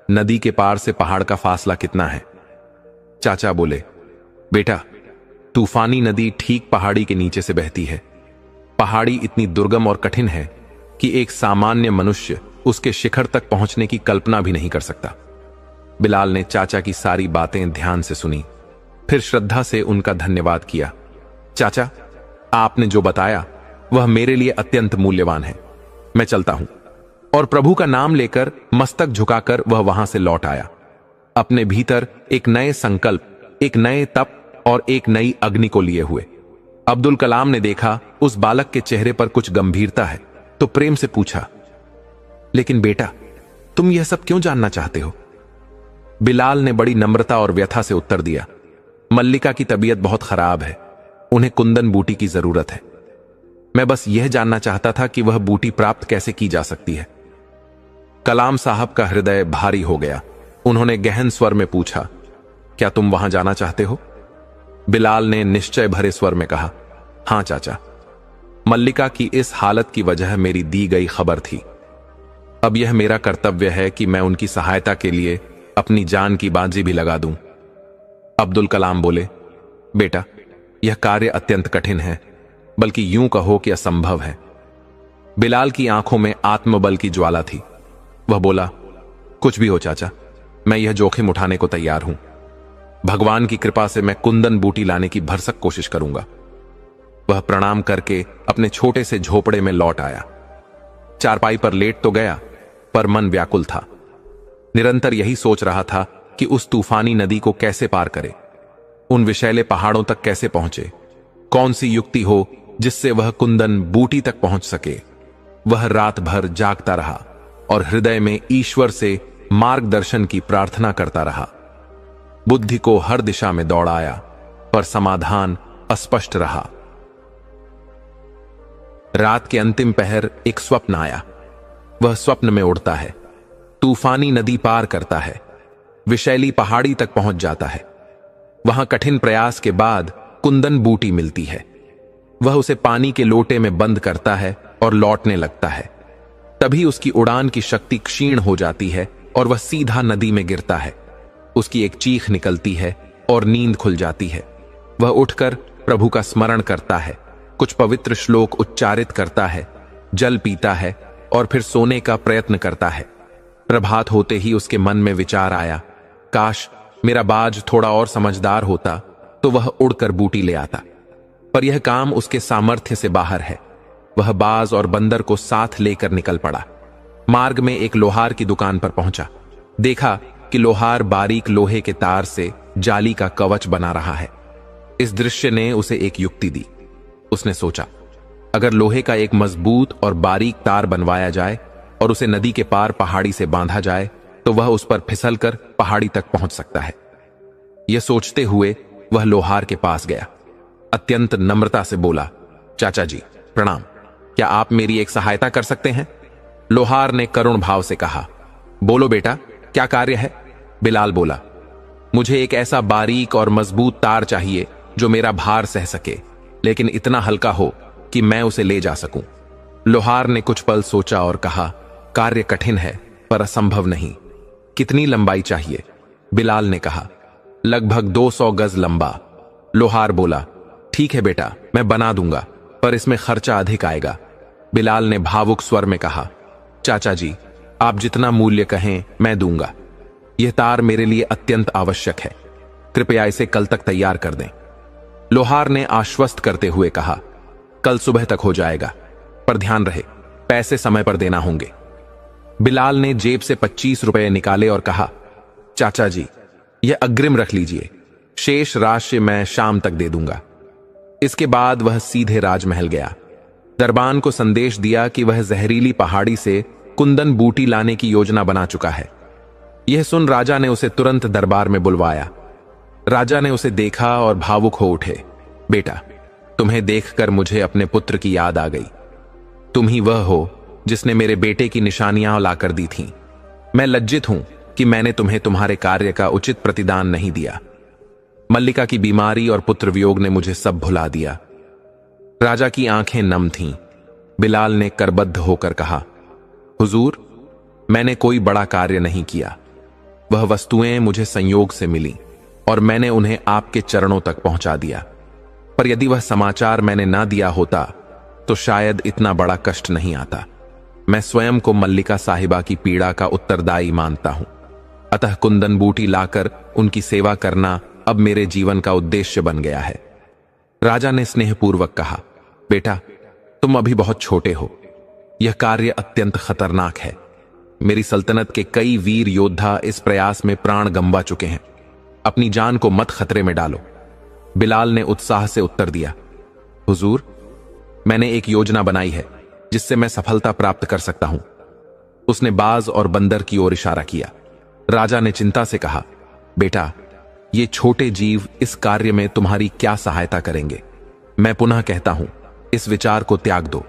नदी के पार से पहाड़ का फासला कितना है? चाचा बोले, बेटा, तूफानी नदी ठीक पहाड़ी के नीचे से बहती है। पहाड़ी इतनी दुर्गम और कठिन है कि एक सामान्य मनुष्य उसके शिखर तक पहुंचने की कल्पना भी नहीं कर सकता। बिलाल ने चाचा की सारी बातें ध्यान से सुनी, फिर श्रद्धा से उनका धन्यवाद किया। चाचा, आपने जो बताया वह मेरे लिए अत्यंत मूल्यवान है। मैं चलता हूं। और प्रभु का नाम लेकर मस्तक झुकाकर वह वहां से लौट आया, अपने भीतर एक नए संकल्प, एक नए तप और एक नई अग्नि को लिए हुए। अब्दुल कलाम ने देखा उस बालक के चेहरे पर कुछ गंभीरता है, तो प्रेम से पूछा, लेकिन बेटा, तुम यह सब क्यों जानना चाहते हो? बिलाल ने बड़ी नम्रता और व्यथा से उत्तर दिया, मल्लिका की तबीयत बहुत खराब है। उन्हें कुंदन बूटी की जरूरत है। मैं बस यह जानना चाहता था कि वह बूटी प्राप्त कैसे की जा सकती है। कलाम साहब का हृदय भारी हो गया। उन्होंने गहन स्वर में पूछा, क्या तुम वहां जाना चाहते हो? बिलाल ने निश्चय भरे स्वर में कहा, हां चाचा, मल्लिका की इस हालत की वजह मेरी दी गई खबर थी। अब यह मेरा कर्तव्य है कि मैं उनकी सहायता के लिए अपनी जान की बाजी भी लगा दूं। अब्दुल कलाम बोले, बेटा, यह कार्य अत्यंत कठिन है, बल्कि यूं कहो कि असंभव है। बिलाल की आंखों में आत्मबल की ज्वाला थी। वह बोला, कुछ भी हो चाचा, मैं यह जोखिम उठाने को तैयार हूं। भगवान की कृपा से मैं कुंदन बूटी लाने की भरसक कोशिश करूंगा। वह प्रणाम करके अपने छोटे से झोपड़े में लौट आया। चारपाई पर लेट तो गया, पर मन व्याकुल था। निरंतर यही सोच रहा था कि उस तूफानी नदी को कैसे पार करे, उन विशैले पहाड़ों तक कैसे पहुंचे, कौन सी युक्ति हो जिससे वह कुंदन बूटी तक पहुंच सके। वह रात भर जागता रहा और हृदय में ईश्वर से मार्गदर्शन की प्रार्थना करता रहा। बुद्धि को हर दिशा में दौड़ाया, पर समाधान अस्पष्ट रहा। रात के अंतिम पहर एक स्वप्न आया। वह स्वप्न में उड़ता है, तूफानी नदी पार करता है, विशैली पहाड़ी तक पहुंच जाता है। वहां कठिन प्रयास के बाद कुंदन बूटी मिलती है। वह उसे पानी के लोटे में बंद करता है और लौटने लगता है। तभी उसकी उड़ान की शक्ति क्षीण हो जाती है और वह सीधा नदी में गिरता है। उसकी एक चीख निकलती है और नींद खुल जाती है। वह उठकर प्रभु का स्मरण करता है, कुछ पवित्र श्लोक उच्चारित करता है, जल पीता है और फिर सोने का प्रयत्न करता है। प्रभात होते ही उसके मन में विचार आया, काश मेरा बाज थोड़ा और समझदार होता तो वह उड़कर बूटी ले आता, पर यह काम उसके सामर्थ्य से बाहर है। वह बाज और बंदर को साथ लेकर निकल पड़ा। मार्ग में एक लोहार की दुकान पर पहुंचा। देखा कि लोहार बारीक लोहे के तार से जाली का कवच बना रहा है। इस दृश्य ने उसे एक युक्ति दी। उसने सोचा, अगर लोहे का एक मजबूत और बारीक तार बनवाया जाए और उसे नदी के पार पहाड़ी से बांधा जाए तो वह उस पर फिसलकर पहाड़ी तक पहुंच सकता है। यह सोचते हुए वह लोहार के पास गया। अत्यंत नम्रता से बोला, चाचा जी प्रणाम, क्या आप मेरी एक सहायता कर सकते हैं? लोहार ने करुण भाव से कहा, बोलो बेटा, क्या कार्य है? बिलाल बोला, मुझे एक ऐसा बारीक और मजबूत तार चाहिए जो मेरा भार सह सके, लेकिन इतना हल्का हो कि मैं उसे ले जा सकूं। लोहार ने कुछ पल सोचा और कहा, कार्य कठिन है पर असंभव नहीं। कितनी लंबाई चाहिए? बिलाल ने कहा, लगभग 200 गज लंबा। लोहार बोला, ठीक है बेटा, मैं बना दूंगा, पर इसमें खर्चा अधिक आएगा। बिलाल ने भावुक स्वर में कहा, चाचा जी आप जितना मूल्य कहें मैं दूंगा। यह तार मेरे लिए अत्यंत आवश्यक है, कृपया इसे कल तक तैयार कर दें। लोहार ने आश्वस्त करते हुए कहा, कल सुबह तक हो जाएगा, पर ध्यान रहे पैसे समय पर देना होंगे। बिलाल ने जेब से 25 रुपए निकाले और कहा, चाचा जी यह अग्रिम रख लीजिए, शेष राशि मैं शाम तक दे दूंगा। इसके बाद वह सीधे राजमहल गया। दरबान को संदेश दिया कि वह जहरीली पहाड़ी से कुंदन बूटी लाने की योजना बना चुका है। यह सुन राजा ने उसे तुरंत दरबार में बुलवाया। राजा ने उसे देखा और भावुक हो उठे। बेटा, तुम्हें देखकर मुझे अपने पुत्र की याद आ गई। तुम ही वह हो जिसने मेरे बेटे की निशानियां लाकर दी थीं। मैं लज्जित हूं कि मैंने तुम्हें तुम्हारे कार्य का उचित प्रतिदान नहीं दिया। मल्लिका की बीमारी और पुत्र वियोग ने मुझे सब भुला दिया। राजा की आंखें नम थीं। बिलाल ने करबद्ध होकर कहा, हुजूर, मैंने कोई बड़ा कार्य नहीं किया। वह वस्तुएं मुझे संयोग से मिली और मैंने उन्हें आपके चरणों तक पहुंचा दिया, पर यदि वह समाचार मैंने ना दिया होता तो शायद इतना बड़ा कष्ट नहीं आता। मैं स्वयं को मल्लिका साहिबा की पीड़ा का उत्तरदायी मानता हूं, अतः कुंदन बूटी लाकर उनकी सेवा करना अब मेरे जीवन का उद्देश्य बन गया है। राजा ने स्नेहपूर्वक कहा, बेटा, तुम अभी बहुत छोटे हो, यह कार्य अत्यंत खतरनाक है। मेरी सल्तनत के कई वीर योद्धा इस प्रयास में प्राण गंवा चुके हैं। अपनी जान को मत खतरे में डालो। बिलाल ने उत्साह से उत्तर दिया, हुजूर, मैंने एक योजना बनाई है जिससे मैं सफलता प्राप्त कर सकता हूं। उसने बाज और बंदर की ओर इशारा किया। राजा ने चिंता से कहा, बेटा, ये छोटे जीव इस कार्य में तुम्हारी क्या सहायता करेंगे? मैं पुनः कहता हूं, इस विचार को त्याग दो।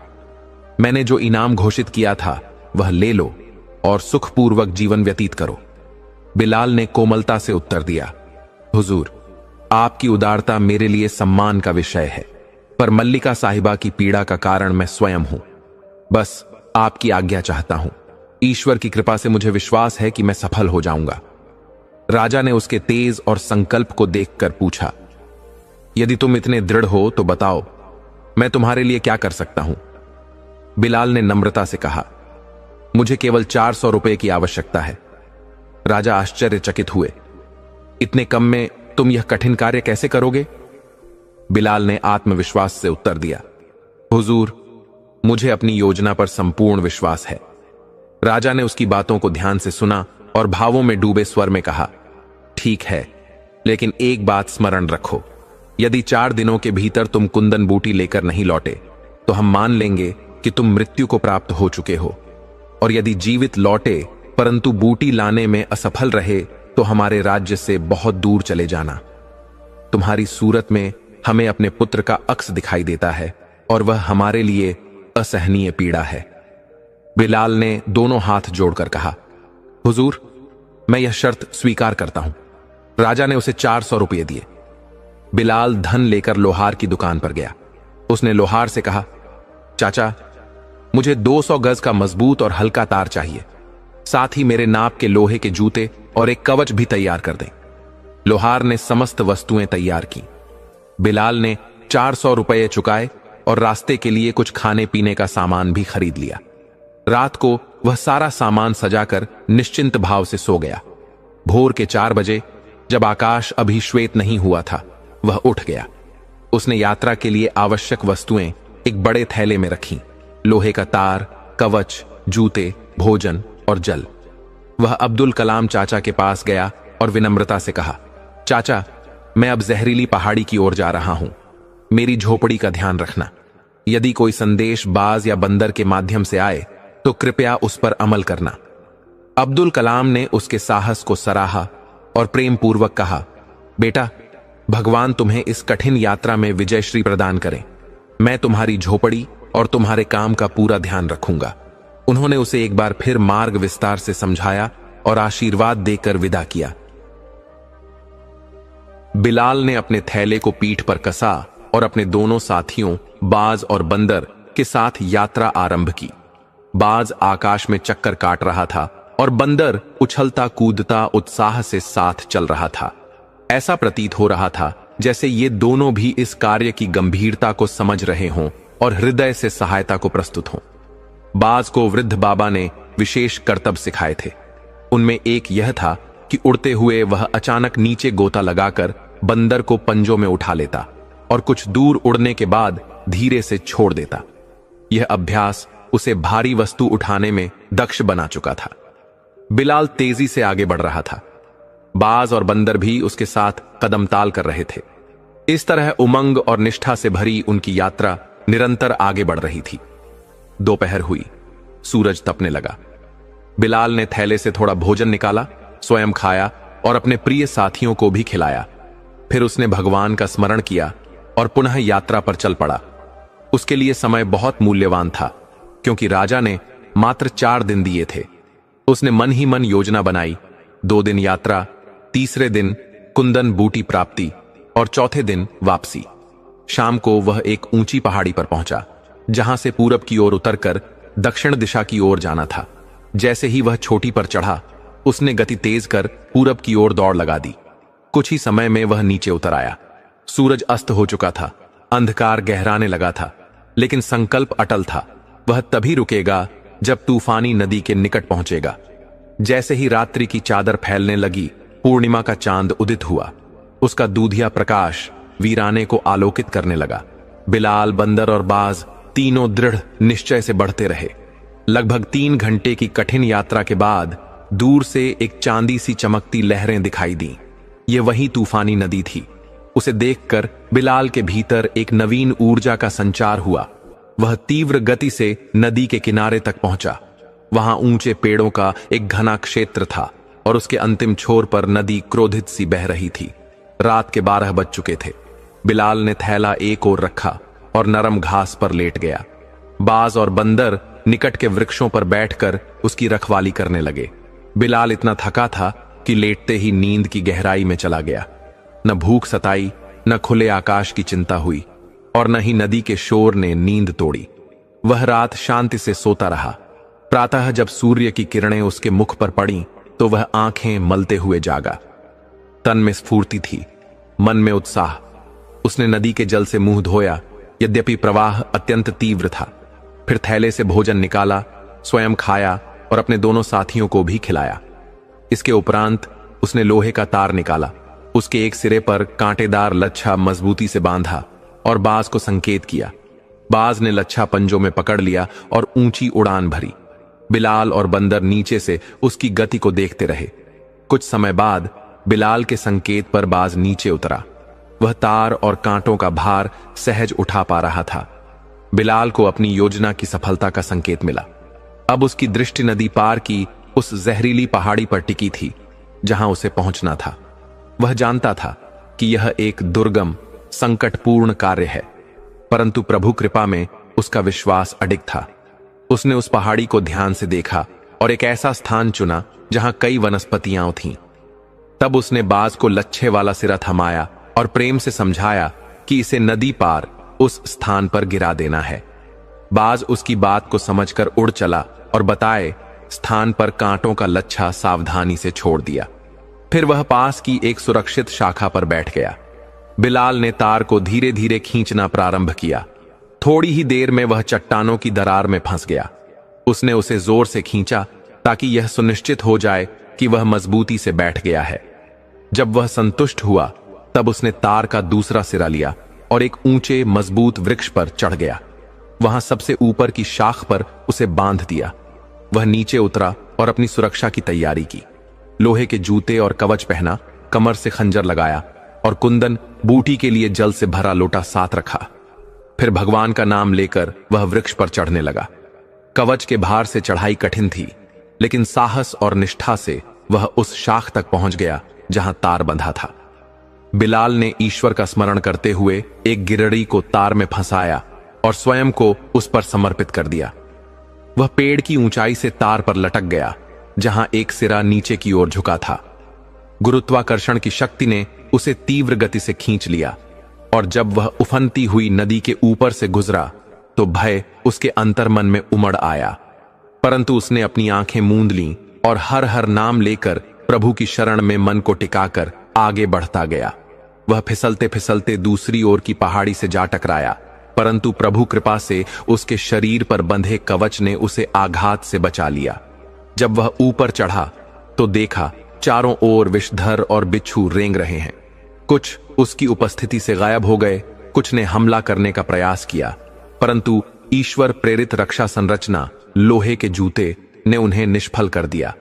मैंने जो इनाम घोषित किया था वह ले लो और सुखपूर्वक जीवन व्यतीत करो। बिलाल ने कोमलता से उत्तर दिया, हुजूर, आपकी उदारता मेरे लिए सम्मान का विषय है, पर मल्लिका साहिबा की पीड़ा का कारण मैं स्वयं हूं। बस आपकी आज्ञा चाहता हूं। ईश्वर की कृपा से मुझे विश्वास है कि मैं सफल हो जाऊंगा। राजा ने उसके तेज और संकल्प को देखकर पूछा, यदि तुम इतने दृढ़ हो तो बताओ, मैं तुम्हारे लिए क्या कर सकता हूं? बिलाल ने नम्रता से कहा, मुझे केवल 400 रुपए की आवश्यकता है। राजा आश्चर्यचकित हुए, इतने कम में तुम यह कठिन कार्य कैसे करोगे? बिलाल ने आत्मविश्वास से उत्तर दिया, हुजूर, मुझे अपनी योजना पर संपूर्ण विश्वास है। राजा ने उसकी बातों को ध्यान से सुना और भावों में डूबे स्वर में कहा, ठीक है, लेकिन एक बात स्मरण रखो, यदि 4 दिनों के भीतर तुम कुंदन बूटी लेकर नहीं लौटे तो हम मान लेंगे कि तुम मृत्यु को प्राप्त हो चुके हो, और यदि जीवित लौटे परंतु बूटी लाने में असफल रहे तो हमारे राज्य से बहुत दूर चले जाना। तुम्हारी सूरत में हमें अपने पुत्र का अक्स दिखाई देता है और वह हमारे लिए असहनीय पीड़ा है। बिलाल ने दोनों हाथ जोड़कर कहा, हुजूर, मैं यह शर्त स्वीकार करता हूं। राजा ने उसे 400 रुपये दिए। बिलाल धन लेकर लोहार की दुकान पर गया। उसने लोहार से कहा, चाचा, मुझे 200 गज का मजबूत और हल्का तार चाहिए, साथ ही मेरे नाप के लोहे के जूते और एक कवच भी तैयार कर दें। लोहार ने समस्त वस्तुएं तैयार की। बिलाल ने 400 रुपये चुकाए और रास्ते के लिए कुछ खाने पीने का सामान भी खरीद लिया। रात को वह सारा सामान सजाकर निश्चिंत भाव से सो गया। भोर के 4 बजे, जब आकाश अभी श्वेत नहीं हुआ था, वह उठ गया। उसने यात्रा के लिए आवश्यक वस्तुएं एक बड़े थैले में रखीं, लोहे का तार, कवच, जूते, भोजन और जल। वह अब्दुल कलाम चाचा के पास गया और विनम्रता से कहा, चाचा, मैं अब जहरीली पहाड़ी की ओर जा रहा हूं। मेरी झोपड़ी का ध्यान रखना। यदि कोई संदेश बाज या बंदर के माध्यम से आए तो कृपया उस पर अमल करना। अब्दुल कलाम ने उसके साहस को सराहा और प्रेम पूर्वक कहा, बेटा, भगवान तुम्हें इस कठिन यात्रा में विजयश्री प्रदान करें। मैं तुम्हारी झोपड़ी और तुम्हारे काम का पूरा ध्यान रखूंगा। उन्होंने उसे एक बार फिर मार्ग विस्तार से समझाया और आशीर्वाद देकर विदा किया। बिलाल ने अपने थैले को पीठ पर कसा और अपने दोनों साथियों बाज और बंदर के साथ यात्रा आरंभ की। बाज आकाश में चक्कर काट रहा था और बंदर उछलता कूदता उत्साह से साथ चल रहा था। ऐसा प्रतीत हो रहा था जैसे ये दोनों भी इस कार्य की गंभीरता को समझ रहे हों और हृदय से सहायता को प्रस्तुत हों। बाज को वृद्ध बाबा ने विशेष करतब सिखाए थे। उनमें एक यह था कि उड़ते हुए वह अचानक नीचे गोता लगाकर बंदर को पंजों में उठा लेता और कुछ दूर उड़ने के बाद धीरे से छोड़ देता। यह अभ्यास उसे भारी वस्तु उठाने में दक्ष बना चुका था। बिलाल तेजी से आगे बढ़ रहा था। बाज और बंदर भी उसके साथ कदम ताल कर रहे थे। इस तरह उमंग और निष्ठा से भरी उनकी यात्रा निरंतर आगे बढ़ रही थी। दोपहर हुई, सूरज तपने लगा। बिलाल ने थैले से थोड़ा भोजन निकाला, स्वयं खाया और अपने प्रिय साथियों को भी खिलाया। फिर उसने भगवान का स्मरण किया और पुनः यात्रा पर चल पड़ा। उसके लिए समय बहुत मूल्यवान था, क्योंकि राजा ने मात्र 4 दिन दिए थे। उसने मन ही मन योजना बनाई। 2 दिन यात्रा, तीसरे दिन कुंदन बूटी प्राप्ति और चौथे दिन वापसी। शाम को वह एक ऊंची पहाड़ी पर पहुंचा, जहां से पूरब की ओर उतरकर दक्षिण दिशा की ओर जाना था। जैसे ही वह चोटी पर चढ़ा, उसने गति तेज कर पूरब की ओर दौड़ लगा दी। कुछ ही समय में वह नीचे उतर आया। सूरज अस्त हो चुका था, अंधकार गहराने लगा था, लेकिन संकल्प अटल था। वह तभी रुकेगा जब तूफानी नदी के निकट पहुंचेगा। जैसे ही रात्रि की चादर फैलने लगी, पूर्णिमा का चांद उदित हुआ। उसका दूधिया प्रकाश वीराने को आलोकित करने लगा। बिलाल, बंदर और बाज तीनों दृढ़ निश्चय से बढ़ते रहे। लगभग 3 घंटे की कठिन यात्रा के बाद दूर से एक चांदी सी चमकती लहरें दिखाई दी। ये वही तूफानी नदी थी। उसे देखकर बिलाल के भीतर एक नवीन ऊर्जा का संचार हुआ। वह तीव्र गति से नदी के किनारे तक पहुंचा। वहां ऊंचे पेड़ों का एक घना क्षेत्र था और उसके अंतिम छोर पर नदी क्रोधित सी बह रही थी। रात के 12 बज चुके थे। बिलाल ने थैला एक ओर रखा और नरम घास पर लेट गया। बाज और बंदर निकट के वृक्षों पर बैठकर उसकी रखवाली करने लगे। बिलाल इतना थका था कि लेटते ही नींद की गहराई में चला गया। न भूख सताई, न खुले आकाश की चिंता हुई और न ही नदी के शोर ने नींद तोड़ी। वह रात शांति से सोता रहा। प्रातः जब सूर्य की किरणें उसके मुख पर पड़ी तो वह आंखें मलते हुए जागा। तन में स्फूर्ति थी, मन में उत्साह। उसने नदी के जल से मुंह धोया, यद्यपि प्रवाह अत्यंत तीव्र था। फिर थैले से भोजन निकाला, स्वयं खाया और अपने दोनों साथियों को भी खिलाया। इसके उपरांत उसने लोहे का तार निकाला, उसके एक सिरे पर कांटेदार लच्छा मजबूती से बांधा और बाज को संकेत किया। बाज ने लच्छा पंजों में पकड़ लिया और ऊंची उड़ान भरी। बिलाल और बंदर नीचे से उसकी गति को देखते रहे। कुछ समय बाद बिलाल के संकेत पर बाज नीचे उतरा। वह तार और कांटों का भार सहज उठा पा रहा था। बिलाल को अपनी योजना की सफलता का संकेत मिला। अब उसकी दृष्टि नदी पार की उस जहरीली पहाड़ी पर टिकी थी जहां उसे पहुंचना था। वह जानता था कि यह एक दुर्गम, संकटपूर्ण कार्य है, परंतु प्रभु कृपा में उसका विश्वास अडिग था। उसने उस पहाड़ी को ध्यान से देखा और एक ऐसा स्थान चुना जहां कई वनस्पतियां थीं। तब उसने बाज को लच्छे वाला सिरा थमाया और प्रेम से समझाया कि इसे नदी पार उस स्थान पर गिरा देना है। बाज उसकी बात को समझकर उड़ चला और बताए स्थान पर कांटों का लच्छा सावधानी से छोड़ दिया। फिर वह पास की एक सुरक्षित शाखा पर बैठ गया। बिलाल ने तार को धीरे धीरे खींचना प्रारंभ किया। थोड़ी ही देर में वह चट्टानों की दरार में फंस गया। उसने उसे जोर से खींचा ताकि यह सुनिश्चित हो जाए कि वह मजबूती से बैठ गया है। जब वह संतुष्ट हुआ तब उसने तार का दूसरा सिरा लिया और एक ऊंचे मजबूत वृक्ष पर चढ़ गया। वहां सबसे ऊपर की शाख पर उसे बांध दिया। वह नीचे उतरा और अपनी सुरक्षा की तैयारी की। लोहे के जूते और कवच पहना, कमर से खंजर लगाया और कुंदन बूटी के लिए जल से भरा लोटा साथ रखा। फिर भगवान का नाम लेकर वह वृक्ष पर चढ़ने लगा। कवच के भार से चढ़ाई कठिन थी, लेकिन साहस और निष्ठा से वह उस शाख तक पहुंच गया जहां तार बंधा था। बिलाल ने ईश्वर का स्मरण करते हुए एक गिरड़ी को तार में फंसाया और स्वयं को उस पर समर्पित कर दिया। वह पेड़ की ऊंचाई से तार पर लटक गया, जहां एक सिरा नीचे की ओर झुका था। गुरुत्वाकर्षण की शक्ति ने उसे तीव्र गति से खींच लिया और जब वह उफनती हुई नदी के ऊपर से गुजरा तो भय उसके अंतर्मन में उमड़ आया, परंतु उसने अपनी आंखें मूंद लीं और हर हर नाम लेकर प्रभु की शरण में मन को टिकाकर आगे बढ़ता गया। वह फिसलते फिसलते दूसरी ओर की पहाड़ी से जा टकराया, परंतु प्रभु कृपा से उसके शरीर पर बंधे कवच ने उसे आघात से बचा लिया। जब वह ऊपर चढ़ा तो देखा चारों ओर विषधर और बिच्छू रेंग रहे हैं। कुछ उसकी उपस्थिति से गायब हो गए, कुछ ने हमला करने का प्रयास किया, परंतु ईश्वर प्रेरित रक्षा संरचना लोहे के जूते ने उन्हें निष्फल कर दिया।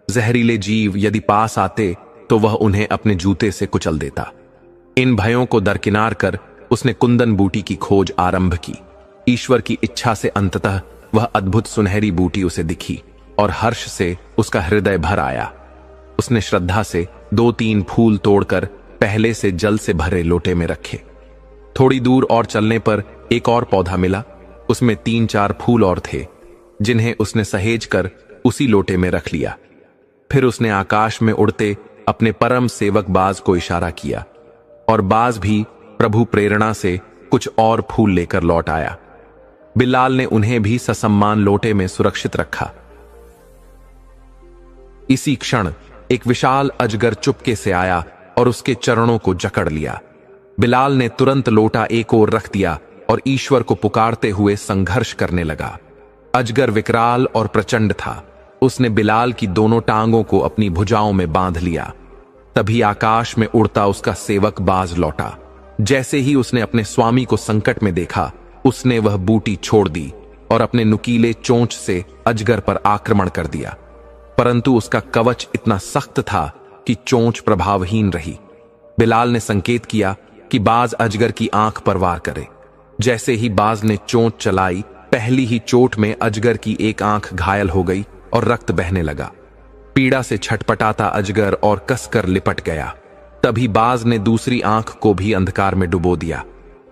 जहरीले जीव यदि पास आते तो वह उन्हें अपने जूते से कुचल देता। इन भयों को दरकिनार कर उसने कुंदन बूटी की खोज आरंभ की। ईश्वर की इच्छा से अंततः वह अद्भुत सुनहरी बूटी उसे दिखी और हर्ष से उसका हृदय भर आया। उसने श्रद्धा से 2-3 फूल तोड़कर पहले से जल से भरे लोटे में रखे। थोड़ी दूर और चलने पर एक और पौधा मिला। उसमें 3-4 फूल और थे, जिन्हें उसने सहेज कर उसी लोटे में रख लिया। फिर उसने आकाश में उड़ते अपने परम सेवक बाज को इशारा किया और बाज भी प्रभु प्रेरणा से कुछ और फूल लेकर लौट आया। बिलाल ने उन्हें भी ससम्मान लोटे में सुरक्षित रखा। इसी क्षण एक विशाल अजगर चुपके से आया और उसके चरणों को जकड़ लिया। बिलाल ने तुरंत लोटा एक ओर रख दिया और ईश्वर को पुकारते हुए संघर्ष करने लगा। अजगर विकराल और प्रचंड था। उसने बिलाल की दोनों टांगों को अपनी भुजाओं में बांध लिया। तभी आकाश में उड़ता उसका सेवक बाज लौटा। जैसे ही उसने अपने स्वामी को संकट में देखा, उसने वह बूटी छोड़ दी और अपने नुकीले चोंच से अजगर पर आक्रमण कर दिया, परंतु उसका कवच इतना सख्त था कि चोंच प्रभावहीन रही। बिलाल ने संकेत किया कि बाज अजगर की आंख पर वार करे। जैसे ही बाज ने चोंच चलाई, पहली ही चोट में अजगर की एक आंख घायल हो गई और रक्त बहने लगा। पीड़ा से छटपटाता अजगर और कसकर लिपट गया। तभी बाज ने दूसरी आंख को भी अंधकार में डुबो दिया।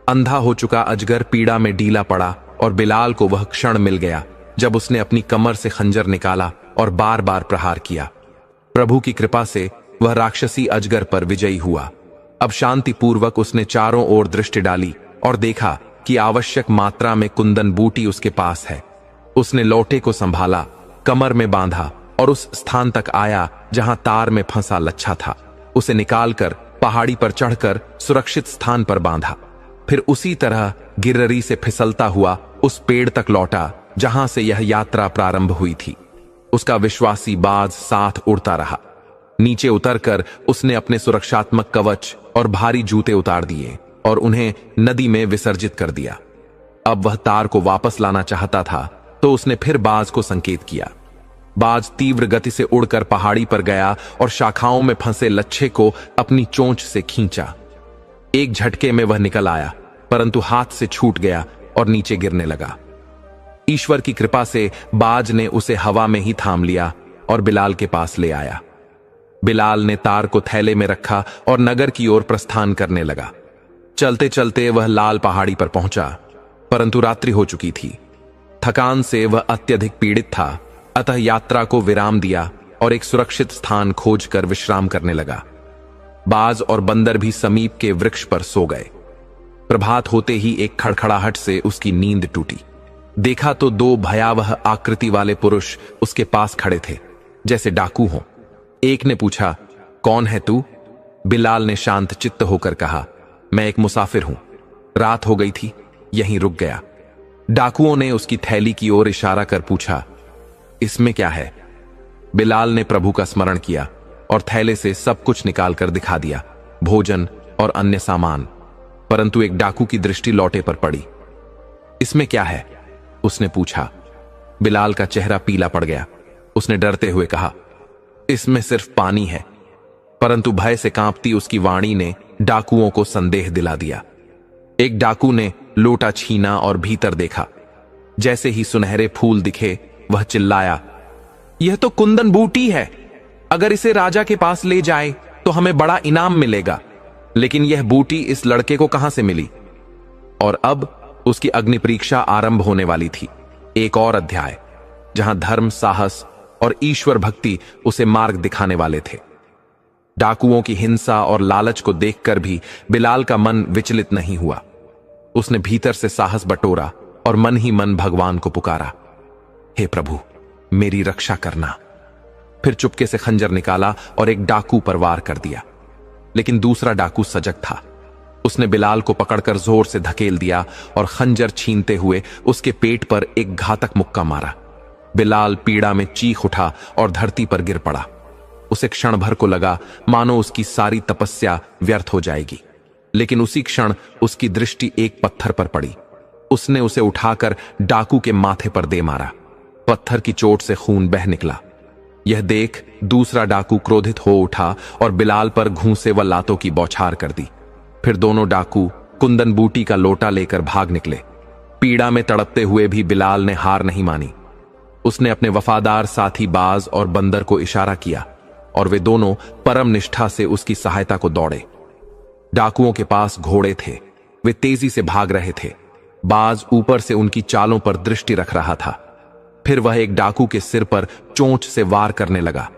अंधा हो चुका अजगर पीड़ा में ढीला पड़ा और बिलाल को वह क्षण मिल गया जब उसने अपनी कमर से खंजर निकाला और बार बार प्रहार किया। प्रभु की कृपा से वह राक्षसी अजगर पर विजयी हुआ। अब शांतिपूर्वक उसने चारों ओर दृष्टि डाली और देखा कि आवश्यक मात्रा में कुंदन बूटी उसके पास है। उसने लोटे को संभाला, कमर में बांधा और उस स्थान तक आया जहां तार में फंसा लच्छा था। उसे निकालकर पहाड़ी पर चढ़कर सुरक्षित स्थान पर बांधा। फिर उसी तरह गिर्ररी से फिसलता हुआ उस पेड़ तक लौटा जहां से यह यात्रा प्रारंभ हुई थी। उसका विश्वासी बाज साथ उड़ता रहा। नीचे उतरकर उसने अपने सुरक्षात्मक कवच और भारी जूते उतार दिए और उन्हें नदी में विसर्जित कर दिया। अब वह तार को वापस लाना चाहता था तो उसने फिर बाज को संकेत किया। बाज तीव्र गति से उड़कर पहाड़ी पर गया और शाखाओं में फंसे लच्छे को अपनी चोंच से खींचा। एक झटके में वह निकल आया, परंतु हाथ से छूट गया और नीचे गिरने लगा। ईश्वर की कृपा से बाज ने उसे हवा में ही थाम लिया और बिलाल के पास ले आया। बिलाल ने तार को थैले में रखा और नगर की ओर प्रस्थान करने लगा। चलते चलते वह लाल पहाड़ी पर पहुंचा, परंतु रात्रि हो चुकी थी। थकान से वह अत्यधिक पीड़ित था, अतः यात्रा को विराम दिया और एक सुरक्षित स्थान खोजकर विश्राम करने लगा। बाज और बंदर भी समीप के वृक्ष पर सो गए। प्रभात होते ही एक खड़खड़ाहट से उसकी नींद टूटी। देखा तो 2 भयावह आकृति वाले पुरुष उसके पास खड़े थे, जैसे डाकू हों। एक ने पूछा, कौन है तू? बिलाल ने शांत चित्त होकर कहा, मैं एक मुसाफिर हूं, रात हो गई थी, यहीं रुक गया। डाकुओं ने उसकी थैली की ओर इशारा कर पूछा, इसमें क्या है? बिलाल ने प्रभु का स्मरण किया और थैले से सब कुछ निकालकर दिखा दिया, भोजन और अन्य सामान। परंतु एक डाकू की दृष्टि लौटे पर पड़ी। इसमें क्या है? उसने पूछा। बिलाल का चेहरा पीला पड़ गया। उसने डरते हुए कहा, इसमें सिर्फ पानी है। परंतु भय से कांपती उसकी वाणी ने डाकुओं को संदेह दिला दिया। एक डाकू ने लोटा छीना और भीतर देखा। जैसे ही सुनहरे फूल दिखे, वह चिल्लाया, यह तो कुंदन बूटी है। अगर इसे राजा के पास ले जाए तो हमें बड़ा इनाम मिलेगा। लेकिन यह बूटी इस लड़के को कहां से मिली? और अब उसकी अग्नि परीक्षा आरंभ होने वाली थी। एक और अध्याय जहां धर्म, साहस और ईश्वर भक्ति उसे मार्ग दिखाने वाले थे। डाकुओं की हिंसा और लालच को देखकर भी बिलाल का मन विचलित नहीं हुआ। उसने भीतर से साहस बटोरा और मन ही मन भगवान को पुकारा, हे प्रभु, मेरी रक्षा करना। फिर चुपके से खंजर निकाला और एक डाकू पर वार कर दिया। लेकिन दूसरा डाकू सजग था। उसने बिलाल को पकड़कर जोर से धकेल दिया और खंजर छीनते हुए उसके पेट पर एक घातक मुक्का मारा। बिलाल पीड़ा में चीख उठा और धरती पर गिर पड़ा। उसे क्षण भर को लगा मानो उसकी सारी तपस्या व्यर्थ हो जाएगी। लेकिन उसी क्षण उसकी दृष्टि एक पत्थर पर पड़ी। उसने उसे उठाकर डाकू के माथे पर दे मारा। पत्थर की चोट से खून बह निकला। यह देख दूसरा डाकू क्रोधित हो उठा और बिलाल पर घूंसे व लातों की बौछार कर दी। फिर दोनों डाकू कुंदन बूटी का लोटा लेकर भाग निकले। पीड़ा में तड़पते हुए भी बिलाल ने हार नहीं मानी। उसने अपने वफादार साथी बाज और बंदर को इशारा किया और वे दोनों परम निष्ठा से उसकी सहायता को दौड़े। डाकुओं के पास घोड़े थे। वे तेजी से भाग रहे थे। बाज ऊपर से उनकी चालों पर दृष्टि रख रहा था। फिर वह एक डाकू के सिर पर चोंच से वार करने लगा।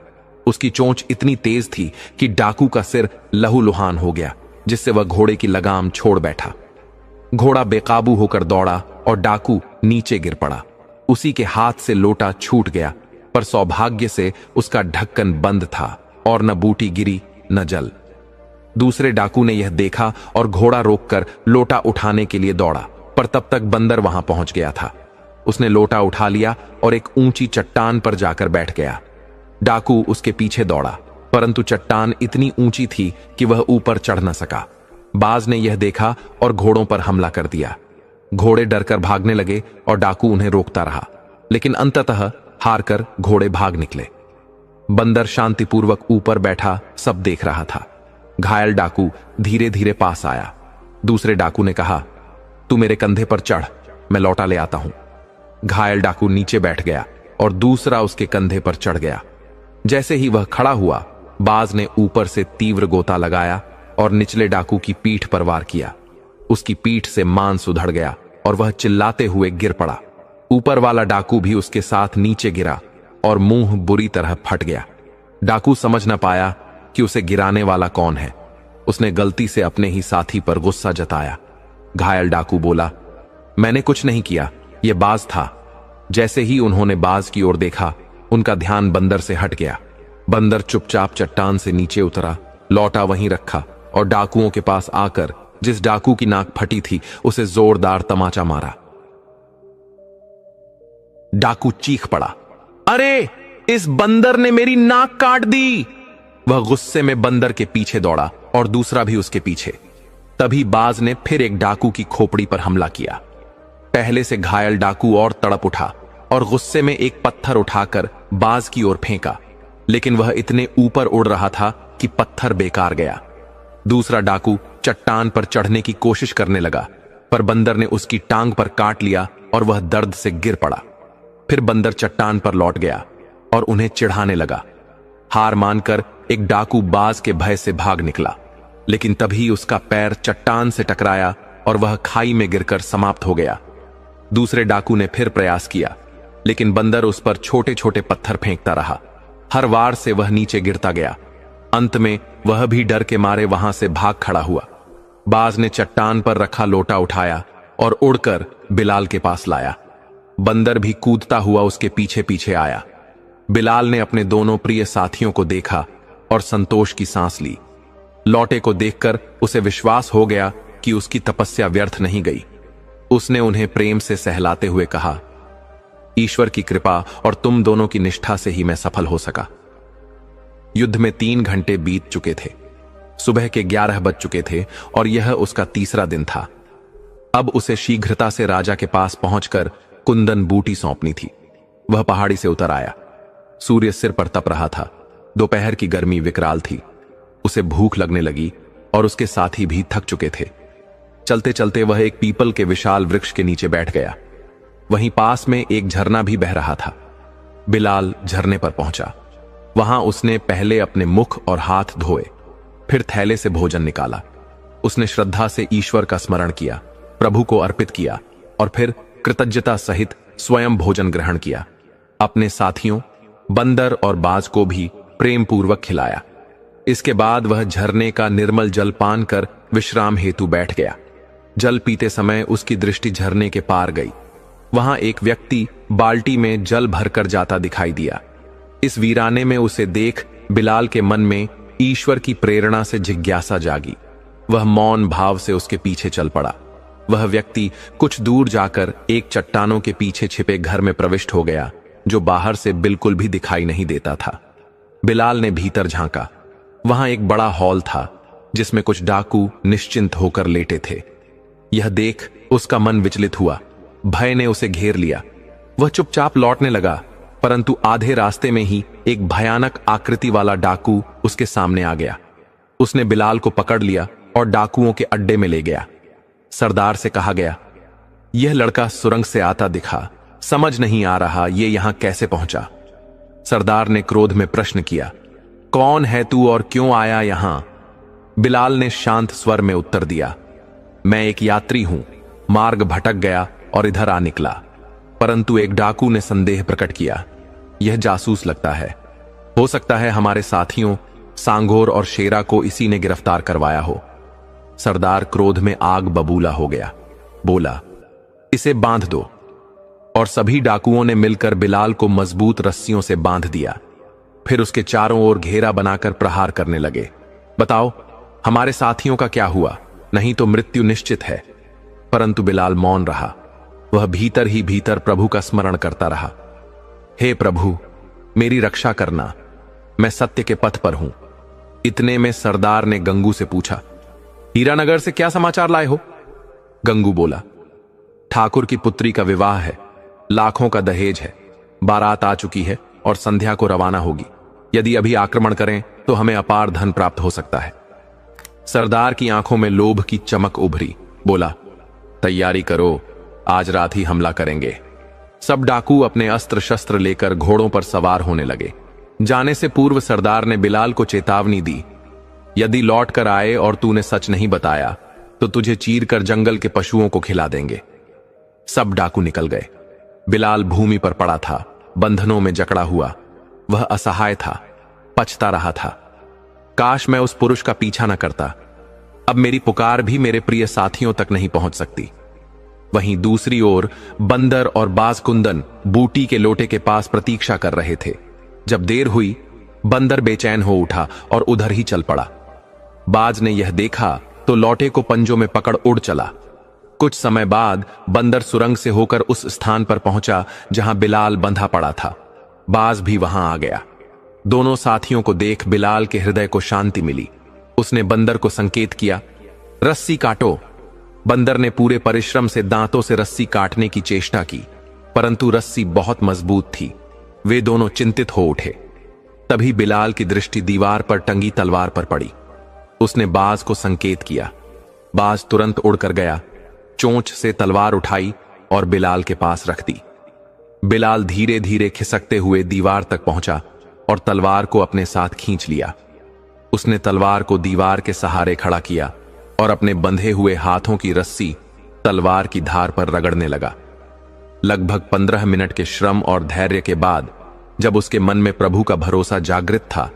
उसकी चोंच इतनी तेज थी कि डाकू का सिर लहूलुहान हो गया, जिससे वह घोड़े की लगाम छोड़ बैठा। घोड़ा बेकाबू होकर दौड़ा और डाकू नीचे गिर पड़ा। उसी के हाथ से लोटा छूट गया, पर सौभाग्य से उसका ढक्कन बंद था और न बूटी गिरी न जल। दूसरे डाकू ने यह देखा और घोड़ा रोककर लोटा उठाने के लिए दौड़ा, पर तब तक बंदर वहां पहुंच गया था। उसने लोटा उठा लिया और एक ऊंची चट्टान पर जाकर बैठ गया। डाकू उसके पीछे दौड़ा, परंतु चट्टान इतनी ऊंची थी कि वह ऊपर चढ़ न सका। बाज ने यह देखा और घोड़ों पर हमला कर दिया। घोड़े डरकर भागने लगे और डाकू उन्हें रोकता रहा, लेकिन अंततः हारकर घोड़े भाग निकले। बंदर शांतिपूर्वक ऊपर बैठा सब देख रहा था। घायल डाकू धीरे धीरे पास आया। दूसरे डाकू ने कहा, तू मेरे कंधे पर चढ़, मैं लौटा ले आता हूं। घायल डाकू नीचे बैठ गया और दूसरा उसके कंधे पर चढ़ गया। जैसे ही वह खड़ा हुआ, बाज ने ऊपर से तीव्र गोता लगाया और निचले डाकू की पीठ पर वार किया। उसकी पीठ से मांस उधड़ गया और वह चिल्लाते हुए गिर पड़ा। ऊपर वाला डाकू भी उसके साथ नीचे गिरा और मुंह बुरी तरह फट गया। डाकू समझ न पाया कि उसे गिराने वाला कौन है। उसने गलती से अपने ही साथी पर गुस्सा जताया। घायल डाकू बोला, मैंने कुछ नहीं किया, यह बाज था। जैसे ही उन्होंने बाज की ओर देखा, उनका ध्यान बंदर से हट गया। बंदर चुपचाप चट्टान से नीचे उतरा, लौटा वहीं रखा और डाकुओं के पास आकर जिस डाकू की नाक फटी थी उसे जोरदार तमाचा मारा। डाकू चीख पड़ा, अरे इस बंदर ने मेरी नाक काट दी। वह गुस्से में बंदर के पीछे दौड़ा और दूसरा भी उसके पीछे। तभी बाज ने फिर एक डाकू की खोपड़ी पर हमला किया। पहले से घायल डाकू और तड़प उठा और गुस्से में एक पत्थर उठाकर बाज की ओर फेंका, लेकिन वह इतने ऊपर उड़ रहा था कि पत्थर बेकार गया। दूसरा डाकू चट्टान पर चढ़ने की कोशिश करने लगा, पर बंदर ने उसकी टांग पर काट लिया और वह दर्द से गिर पड़ा। फिर बंदर चट्टान पर लौट गया और उन्हें चिढ़ाने लगा। हार मानकर एक डाकू बाज के भय से भाग निकला, लेकिन तभी उसका पैर चट्टान से टकराया और वह खाई में गिरकर समाप्त हो गया। दूसरे डाकू ने फिर प्रयास किया, लेकिन बंदर उस पर छोटे छोटे पत्थर फेंकता रहा। हर वार से वह नीचे गिरता गया। अंत में वह भी डर के मारे वहां से भाग खड़ा हुआ। बाज ने चट्टान पर रखा लोटा उठाया और उड़कर बिलाल के पास लाया। बंदर भी कूदता हुआ उसके पीछे पीछे आया। बिलाल ने अपने दोनों प्रिय साथियों को देखा और संतोष की सांस ली। लौटे को देखकर उसे विश्वास हो गया कि उसकी तपस्या व्यर्थ नहीं गई। उसने उन्हें प्रेम से सहलाते हुए कहा, ईश्वर की कृपा और तुम दोनों की निष्ठा से ही मैं सफल हो सका। युद्ध में 3 घंटे बीत चुके थे। सुबह के 11 बज चुके थे और यह उसका तीसरा दिन था। अब उसे शीघ्रता से राजा के पास पहुंचकर कुंदन बूटी सौंपनी थी। वह पहाड़ी से उतर आया। सूर्य सिर पर तप रहा था। दोपहर की गर्मी विकराल थी। उसे भूख लगने लगी और उसके साथी भी थक चुके थे। चलते चलते वह एक पीपल के विशाल वृक्ष के नीचे बैठ गया। वहीं पास में एक झरना भी बह रहा था। बिलाल झरने पर पहुंचा। वहां उसने पहले अपने मुख और हाथ धोए, फिर थैले से भोजन निकाला। उसने श्रद्धा से ईश्वर का स्मरण किया, प्रभु को अर्पित किया और फिर कृतज्ञता सहित स्वयं भोजन ग्रहण किया। अपने साथियों बंदर और बाज को भी प्रेम पूर्वक खिलाया। इसके बाद वह झरने का निर्मल जल पान कर विश्राम हेतु बैठ गया। जल पीते समय उसकी दृष्टि झरने के पार गई। वहां एक व्यक्ति बाल्टी में जल भरकर जाता दिखाई दिया। इस वीराने में उसे देख बिलाल के मन में ईश्वर की प्रेरणा से जिज्ञासा जागी। वह मौन भाव से उसके पीछे चल पड़ा। वह व्यक्ति कुछ दूर जाकर एक चट्टानों के पीछे छिपे घर में प्रविष्ट हो गया, जो बाहर से बिल्कुल भी दिखाई नहीं देता था। बिलाल ने भीतर झांका। वहां एक बड़ा हॉल था जिसमें कुछ डाकू निश्चिंत होकर लेटे थे। यह देख उसका मन विचलित हुआ। भय ने उसे घेर लिया। वह चुपचाप लौटने लगा, परंतु आधे रास्ते में ही एक भयानक आकृति वाला डाकू उसके सामने आ गया। उसने बिलाल को पकड़ लिया और डाकुओं के अड्डे में ले गया। सरदार से कहा गया, यह लड़का सुरंग से आता दिखा, समझ नहीं आ रहा ये यहां कैसे पहुंचा। सरदार ने क्रोध में प्रश्न किया, कौन है तू और क्यों आया यहां? बिलाल ने शांत स्वर में उत्तर दिया, मैं एक यात्री हूं, मार्ग भटक गया और इधर आ निकला। परंतु एक डाकू ने संदेह प्रकट किया, यह जासूस लगता है। हो सकता है हमारे साथियों सांगोर और शेरा को इसी ने गिरफ्तार करवाया हो। सरदार क्रोध में आग बबूला हो गया। बोला, इसे बांध दो। और सभी डाकुओं ने मिलकर बिलाल को मजबूत रस्सियों से बांध दिया। फिर उसके चारों ओर घेरा बनाकर प्रहार करने लगे। बताओ, हमारे साथियों का क्या हुआ? नहीं तो मृत्यु निश्चित है। परंतु बिलाल मौन रहा। वह भीतर ही भीतर प्रभु का स्मरण करता रहा। हे प्रभु, मेरी रक्षा करना, मैं सत्य के पथ पर हूं। इतने में सरदार ने गंगू से पूछा, हीरानगर से क्या समाचार लाए हो? गंगू बोला, ठाकुर की पुत्री का विवाह है, लाखों का दहेज है, बारात आ चुकी है और संध्या को रवाना होगी। यदि अभी आक्रमण करें तो हमें अपार धन प्राप्त हो सकता है। सरदार की आंखों में लोभ की चमक उभरी। बोला, तैयारी करो, आज रात ही हमला करेंगे। सब डाकू अपने अस्त्र शस्त्र लेकर घोड़ों पर सवार होने लगे। जाने से पूर्व सरदार ने बिलाल को चेतावनी दी, यदि लौट कर आए और तूने सच नहीं बताया तो तुझे चीर कर जंगल के पशुओं को खिला देंगे। सब डाकू निकल गए। बिलाल भूमि पर पड़ा था, बंधनों में जकड़ा हुआ। वह असहाय था, पछता रहा था। काश मैं उस पुरुष का पीछा न करता। अब मेरी पुकार भी मेरे प्रिय साथियों तक नहीं पहुंच सकती। वहीं दूसरी ओर बंदर और बाज कुंदन बूटी के लोटे के पास प्रतीक्षा कर रहे थे। जब देर हुई, बंदर बेचैन हो उठा और उधर ही चल पड़ा। बाज ने यह देखा तो लौटे को पंजों में पकड़ उड़ चला। कुछ समय बाद बंदर सुरंग से होकर उस स्थान पर पहुंचा जहां बिलाल बंधा पड़ा था। बाज भी वहां आ गया। दोनों साथियों को देख बिलाल के हृदय को शांति मिली। उसने बंदर को संकेत किया, रस्सी काटो। बंदर ने पूरे परिश्रम से दांतों से रस्सी काटने की चेष्टा की, परंतु रस्सी बहुत मजबूत थी। वे दोनों चिंतित हो उठे। तभी बिलाल की दृष्टि दीवार पर टंगी तलवार पर पड़ी। उसने बाज को संकेत किया। बाज तुरंत उड़कर गया, चोंच से तलवार उठाई और बिलाल के पास रख दी। बिलाल धीरे धीरे खिसकते हुए दीवार तक पहुंचा और तलवार को अपने साथ खींच लिया। उसने तलवार को दीवार के सहारे खड़ा किया और अपने बंधे हुए हाथों की रस्सी तलवार की धार पर रगड़ने लगा। लगभग 15 मिनट के श्रम और धैर्य के बाद जब उसके मन में प्रभु का भरोसा जागृत था,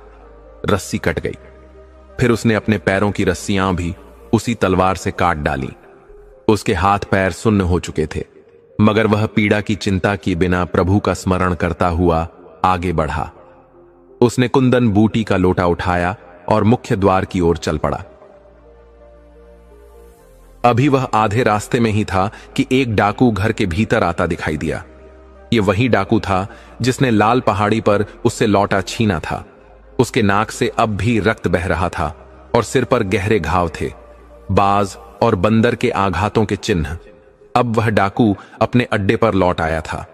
रस्सी कट गई। फिर उसने अपने पैरों की रस्सियां भी उसी तलवार से काट डाली। उसके हाथ पैर सुन्न हो चुके थे, मगर वह पीड़ा की चिंता किए बिना प्रभु का स्मरण करता हुआ आगे बढ़ा। उसने कुंदन बूटी का लोटा उठाया और मुख्य द्वार की ओर चल पड़ा। अभी वह आधे रास्ते में ही था कि एक डाकू घर के भीतर आता दिखाई दिया। ये वही डाकू था जिसने लाल पहाड़ी पर उससे लौटा छीना था। उसके नाक से अब भी रक्त बह रहा था और सिर पर गहरे घाव थे, बाज और बंदर के आघातों के चिन्ह। अब वह डाकू अपने अड्डे पर लौट आया था।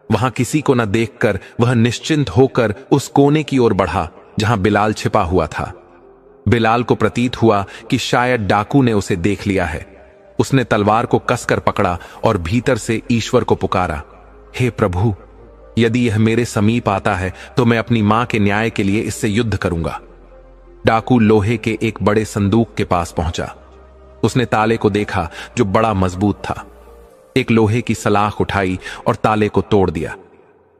वहां किसी को न देखकर वह निश्चिंत होकर उस कोने की ओर बढ़ा जहां बिलाल छिपा हुआ था। बिलाल को प्रतीत हुआ कि शायद डाकू ने उसे देख लिया है। उसने तलवार को कसकर पकड़ा और भीतर से ईश्वर को पुकारा, हे प्रभु, यदि यह मेरे समीप आता है तो मैं अपनी मां के न्याय के लिए इससे युद्ध करूंगा। डाकू लोहे के एक बड़े संदूक के पास पहुंचा। उसने ताले को देखा जो बड़ा मजबूत था। एक लोहे की सलाख उठाई और ताले को तोड़ दिया।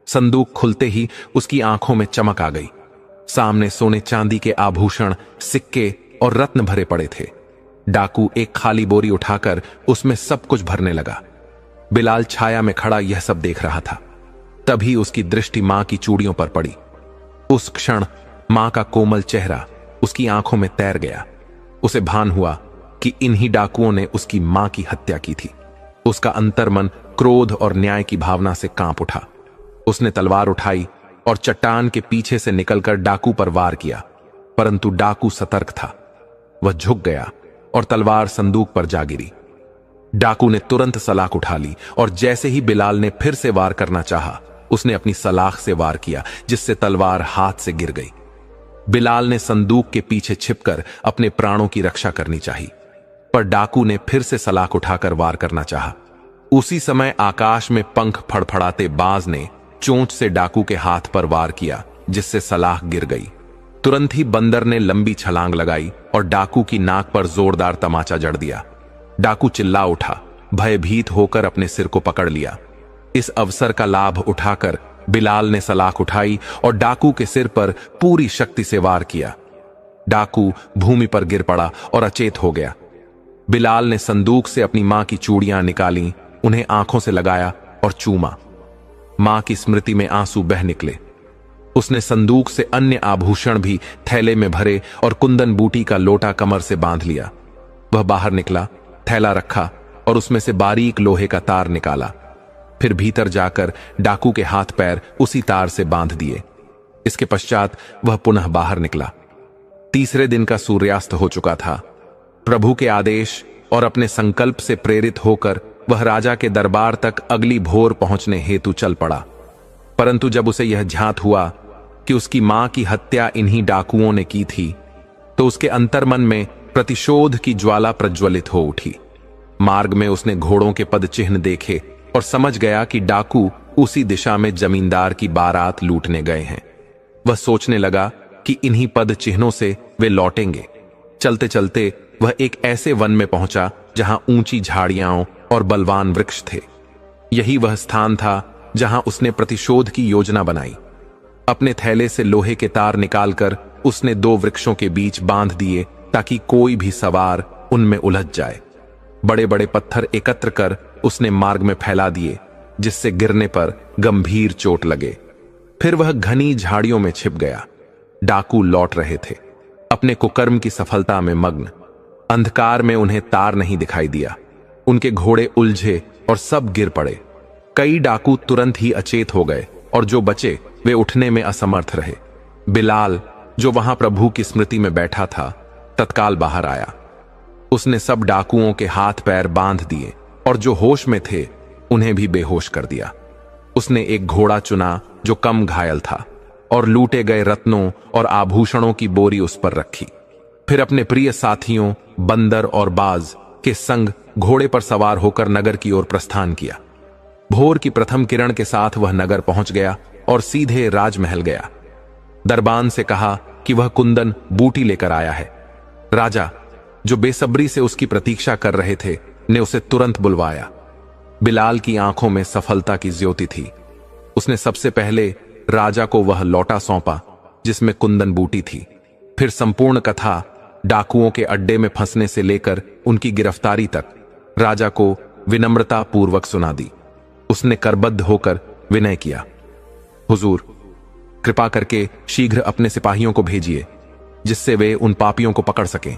संदूक खुलते ही उसकी आंखों में चमक आ गई। सामने सोने चांदी के आभूषण, सिक्के और रत्न भरे पड़े थे। डाकू एक खाली बोरी उठाकर उसमें सब कुछ भरने लगा। बिलाल छाया में खड़ा यह सब देख रहा था। तभी उसकी दृष्टि मां की चूड़ियों पर पड़ी। उस क्षण मां का कोमल चेहरा उसकी आंखों में तैर गया। उसे भान हुआ कि इन्हीं डाकुओं ने उसकी मां की हत्या की थी। उसका अंतर्मन क्रोध और न्याय की भावना से कांप उठा। उसने तलवार उठाई और चट्टान के पीछे से निकलकर डाकू पर वार किया, परंतु डाकू सतर्क था। वह झुक गया और तलवार संदूक पर जा गिरी। डाकू ने तुरंत सलाख उठा ली और जैसे ही बिलाल ने फिर से वार करना चाहा, उसने अपनी सलाख से वार किया, जिससे तलवार हाथ से गिर गई। बिलाल ने संदूक के पीछे छिपकर अपने प्राणों की रक्षा करनी चाहिए, पर डाकू ने फिर से सलाख उठाकर वार करना चाहा। उसी समय आकाश में पंख फड़फड़ाते बाज ने चोंच से डाकू के हाथ पर वार किया, जिससे सलाख गिर गई। तुरंत ही बंदर ने लंबी छलांग लगाई और डाकू की नाक पर जोरदार तमाचा जड़ दिया। डाकू चिल्ला उठा, भयभीत होकर अपने सिर को पकड़ लिया। इस अवसर का लाभ उठाकर बिलाल ने सलाख उठाई और डाकू के सिर पर पूरी शक्ति से वार किया। डाकू भूमि पर गिर पड़ा और अचेत हो गया। बिलाल ने संदूक से अपनी मां की चूड़ियां निकाली, उन्हें आंखों से लगाया और चूमा। मां की स्मृति में आंसू बह निकले। उसने संदूक से अन्य आभूषण भी थैले में भरे और कुंदन बूटी का लोटा कमर से बांध लिया। वह बाहर निकला, थैला रखा और उसमें से बारीक लोहे का तार निकाला। फिर भीतर जाकर डाकू के हाथ पैर उसी तार से बांध दिए। इसके पश्चात वह पुनः बाहर निकला। तीसरे दिन का सूर्यास्त हो चुका था। प्रभु के आदेश और अपने संकल्प से प्रेरित होकर वह राजा के दरबार तक अगली भोर पहुंचने हेतु चल पड़ा। परंतु जब उसे यह ज्ञात हुआ कि उसकी मां की हत्या इन्हीं डाकुओं ने की थी, तो उसके अंतर्मन में प्रतिशोध की ज्वाला प्रज्वलित हो उठी। मार्ग में उसने घोड़ों के पद चिन्ह देखे और समझ गया कि डाकू उसी दिशा में जमींदार की बारात लूटने गए हैं। वह सोचने लगा कि इन्हीं पद चिन्हों से वे लौटेंगे। चलते चलते वह एक ऐसे वन में पहुंचा जहां ऊंची झाड़ियां और बलवान वृक्ष थे। यही वह स्थान था जहां उसने प्रतिशोध की योजना बनाई। अपने थैले से लोहे के तार निकालकर उसने दो वृक्षों के बीच बांध दिए ताकि कोई भी सवार उनमें उलझ जाए। बड़े बड़े पत्थर एकत्र कर उसने मार्ग में फैला दिए, जिससे गिरने पर गंभीर चोट लगे। फिर वह घनी झाड़ियों में छिप गया। डाकू लौट रहे थे, अपने कुकर्म की सफलता में मग्न। अंधकार में उन्हें तार नहीं दिखाई दिया। उनके घोड़े उलझे और सब गिर पड़े। कई डाकू तुरंत ही अचेत हो गए और जो बचे वे उठने में असमर्थ रहे। बिलाल, जो वहां प्रभु की स्मृति में बैठा था, तत्काल बाहर आया। उसने सब डाकुओं के हाथ पैर बांध दिए और जो होश में थे उन्हें भी बेहोश कर दिया। उसने एक घोड़ा चुना जो कम घायल था और लूटे गए रत्नों और आभूषणों की बोरी उस पर रखी। फिर अपने प्रिय साथियों बंदर और बाज के संग घोड़े पर सवार होकर नगर की ओर प्रस्थान किया। भोर की प्रथम किरण के साथ वह नगर पहुंच गया और सीधे राजमहल गया। दरबान से कहा कि वह कुंदन बूटी लेकर आया है। राजा, जो बेसब्री से उसकी प्रतीक्षा कर रहे थे, ने उसे तुरंत बुलवाया। बिलाल की आंखों में सफलता की ज्योति थी। उसने सबसे पहले राजा को वह लौटा सौंपा जिसमें कुंदन बूटी थी। फिर संपूर्ण कथा डाकुओं के अड्डे में फंसने से लेकर उनकी गिरफ्तारी तक राजा को विनम्रता पूर्वक सुना दी। उसने करबद्ध होकर विनय किया, हुजूर, कृपा करके शीघ्र अपने सिपाहियों को भेजिए जिससे वे उन पापियों को पकड़ सकें।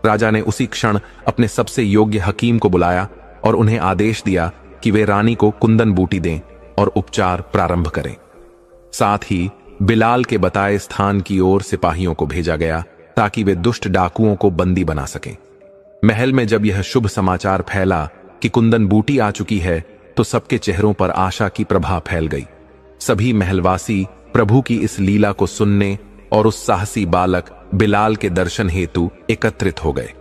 राजा ने उसी क्षण अपने सबसे योग्य हकीम को बुलाया और उन्हें आदेश दिया कि वे रानी को कुंदन बूटी दें और उपचार प्रारंभ करें। साथ ही बिलाल के बताए स्थान की ओर सिपाहियों को भेजा गया ताकि वे दुष्ट डाकुओं को बंदी बना सकें। महल में जब यह शुभ समाचार फैला कि कुंदन बूटी आ चुकी है तो सबके चेहरों पर आशा की प्रभा फैल गई। सभी महलवासी प्रभु की इस लीला को सुनने और उस साहसी बालक बिलाल के दर्शन हेतु एकत्रित हो गए।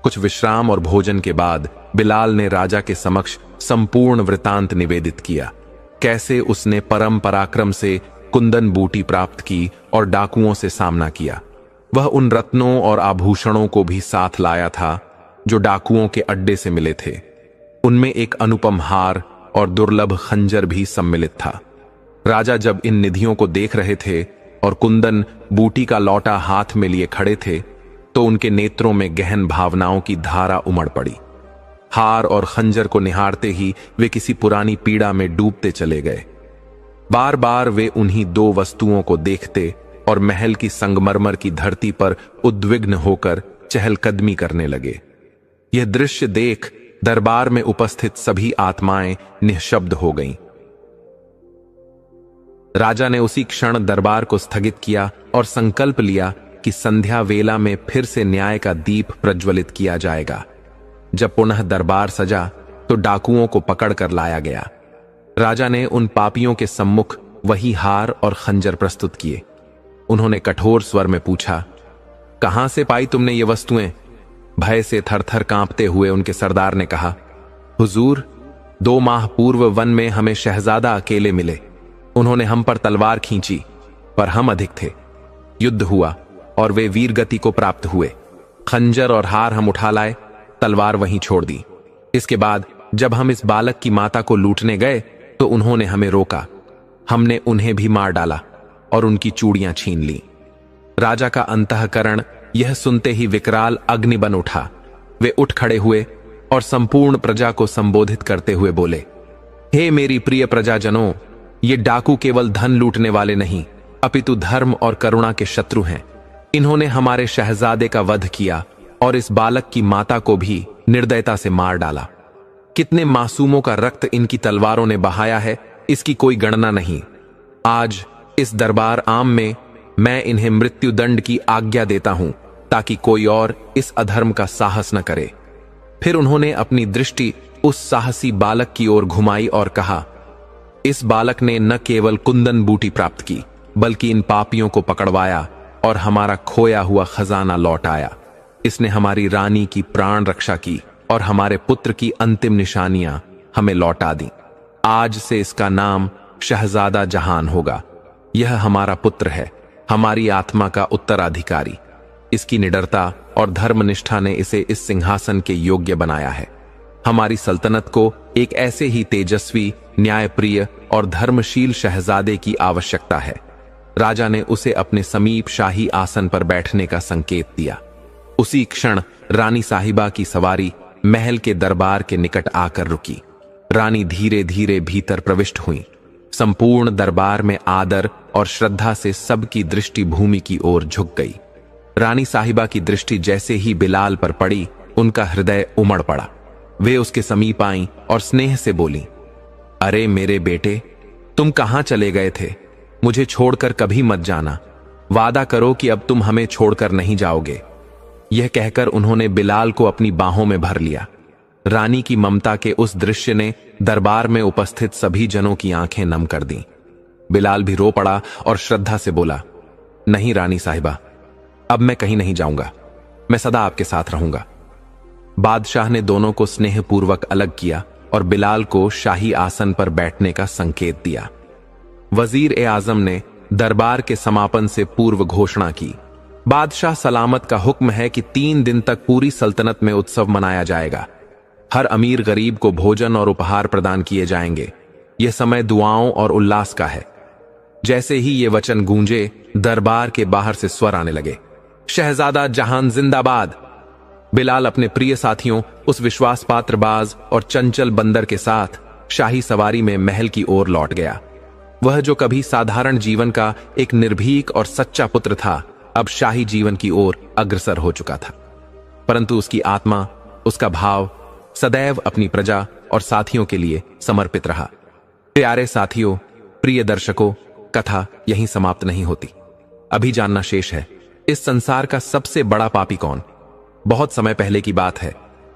कुछ विश्राम और भोजन के बाद बिलाल ने राजा के समक्ष संपूर्ण वृतांत निवेदित किया। कैसे उसने परम पराक्रम से कुंदन बूटी प्राप्त की और डाकुओं से सामना किया। वह उन रत्नों और आभूषणों को भी साथ लाया था जो डाकुओं के अड्डे से मिले थे। उनमें एक अनुपम हार और दुर्लभ खंजर भी सम्मिलित था। राजा जब इन निधियों को देख रहे थे और कुंदन बूटी का लौटा हाथ में लिए खड़े थे तो उनके नेत्रों में गहन भावनाओं की धारा उमड़ पड़ी। हार और खंजर को निहारते ही वे किसी पुरानी पीड़ा में डूबते चले गए। बार बार वे उन्हीं दो वस्तुओं को देखते और महल की संगमरमर की धरती पर उद्विग्न होकर चहलकदमी करने लगे। यह दृश्य देख दरबार में उपस्थित सभी आत्माएं निःशब्द हो गईं। राजा ने उसी क्षण दरबार को स्थगित किया और संकल्प लिया कि संध्या वेला में फिर से न्याय का दीप प्रज्वलित किया जाएगा। जब पुनः दरबार सजा तो डाकुओं को पकड़कर लाया गया। राजा ने उन पापियों के सम्मुख वही हार और खंजर प्रस्तुत किए। उन्होंने कठोर स्वर में पूछा, कहां से पाई तुमने ये वस्तुएं? भय से थरथर कांपते हुए उनके सरदार ने कहा, हुजूर, 2 माह पूर्व वन में हमें शहजादा अकेले मिले। उन्होंने हम पर तलवार खींची, पर हम अधिक थे। युद्ध हुआ और वे वीरगति को प्राप्त हुए। खंजर और हार हम उठा लाए, तलवार वहीं छोड़ दी। इसके बाद जब हम इस बालक की माता को लूटने गए तो उन्होंने हमें रोका। हमने उन्हें भी मार डाला और उनकी चूड़ियां छीन ली। राजा का अंतःकरण यह सुनते ही विकराल अग्नि बन उठा। वे उठ खड़े हुए और संपूर्ण प्रजा को संबोधित करते हुए बोले, हे मेरी प्रिय प्रजाजनों, ये डाकू केवल धन लूटने वाले नहीं अपितु धर्म और करुणा के शत्रु हैं। इन्होंने हमारे शहजादे का वध किया और इस बालक की माता को भी निर्दयता से मार डाला। कितने मासूमों का रक्त इनकी तलवारों ने बहाया है, इसकी कोई गणना नहीं। आज इस दरबार आम में मैं इन्हें मृत्यु दंड की आज्ञा देता हूं ताकि कोई और इस अधर्म का साहस न करे। फिर उन्होंने अपनी दृष्टि उस साहसी बालक की ओर घुमाई और कहा, इस बालक ने न केवल कुंदन बूटी प्राप्त की बल्कि इन पापियों को पकड़वाया और हमारा खोया हुआ खजाना लौटाया। इसने हमारी रानी की प्राण रक्षा की और हमारे पुत्र की अंतिम निशानियां हमें लौटा दी। आज से इसका नाम शहजादा जहान होगा। यह हमारा पुत्र है, हमारी आत्मा का उत्तराधिकारी। इसकी निडरता और धर्मनिष्ठा ने इसे इस सिंहासन के योग्य बनाया है। हमारी सल्तनत को एक ऐसे ही तेजस्वी, न्यायप्रिय और धर्मशील शहजादे की आवश्यकता है। राजा ने उसे अपने समीप शाही आसन पर बैठने का संकेत दिया। उसी क्षण रानी साहिबा की सवारी महल के दरबार के निकट आकर रुकी। रानी धीरे धीरे भीतर प्रविष्ट हुई। संपूर्ण दरबार में आदर और श्रद्धा से सबकी दृष्टि भूमि की ओर झुक गई। रानी साहिबा की दृष्टि जैसे ही बिलाल पर पड़ी, उनका हृदय उमड़ पड़ा। वे उसके समीप आईं और स्नेह से बोली, अरे मेरे बेटे, तुम कहां चले गए थे? मुझे छोड़कर कभी मत जाना। वादा करो कि अब तुम हमें छोड़कर नहीं जाओगे। यह कहकर उन्होंने बिलाल को अपनी बाहों में भर लिया। रानी की ममता के उस दृश्य ने दरबार में उपस्थित सभी जनों की आंखें नम कर दी। बिलाल भी रो पड़ा और श्रद्धा से बोला, नहीं रानी साहिबा, अब मैं कहीं नहीं जाऊंगा। मैं सदा आपके साथ रहूंगा। बादशाह ने दोनों को स्नेहपूर्वक अलग किया और बिलाल को शाही आसन पर बैठने का संकेत दिया। वजीर-ए-आजम ने दरबार के समापन से पूर्व घोषणा की, बादशाह सलामत का हुक्म है कि 3 दिन तक पूरी सल्तनत में उत्सव मनाया जाएगा। हर अमीर गरीब को भोजन और उपहार प्रदान किए जाएंगे। यह समय दुआओं और उल्लास का है। जैसे ही ये वचन गूंजे, दरबार के बाहर से स्वर आने लगे, शहजादा जहान जिंदाबाद। बिलाल अपने प्रिय साथियों, उस विश्वास पात्र बाज और चंचल बंदर के साथ शाही सवारी में महल की ओर लौट गया। वह जो कभी साधारण जीवन का एक निर्भीक और सच्चा पुत्र था, अब शाही जीवन की ओर अग्रसर हो चुका था। परंतु उसकी आत्मा, उसका भाव सदैव अपनी प्रजा और साथियों के लिए समर्पित रहा। प्यारे साथियों, प्रिय दर्शकों, कथा यहीं समाप्त नहीं होती। अभी जानना शेष है, इस संसार का सबसे बड़ा पापी कौन। बहुत समय पहले की बात है।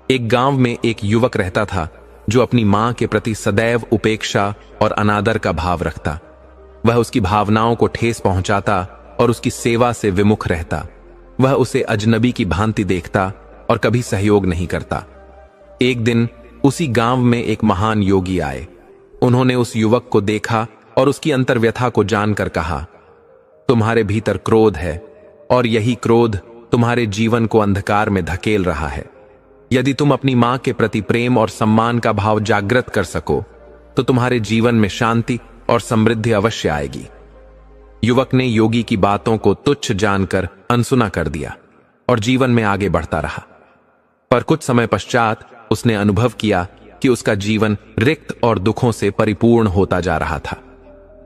एक गांव में एक युवक रहता था जो अपनी मां के प्रति सदैव उपेक्षा और अनादर का भाव रखता। वह उसकी भावनाओं को ठेस पहुंचाता और उसकी सेवा से विमुख रहता। वह उसे अजनबी की भांति देखता और कभी सहयोग नहीं करता। एक दिन उसी गांव में एक महान योगी आए। उन्होंने उस युवक को देखा और उसकी अंतर्व्यथा को जानकर कहा, तुम्हारे भीतर क्रोध है और यही क्रोध तुम्हारे जीवन को अंधकार में धकेल रहा है। यदि तुम अपनी मां के प्रति प्रेम और सम्मान का भाव जागृत कर सको तो तुम्हारे जीवन में शांति और समृद्धि अवश्य आएगी। युवक ने योगी की बातों को तुच्छ जानकर अनसुना कर दिया और जीवन में आगे बढ़ता रहा। पर कुछ समय पश्चात उसने अनुभव किया कि उसका जीवन रिक्त और दुखों से परिपूर्ण होता जा रहा था।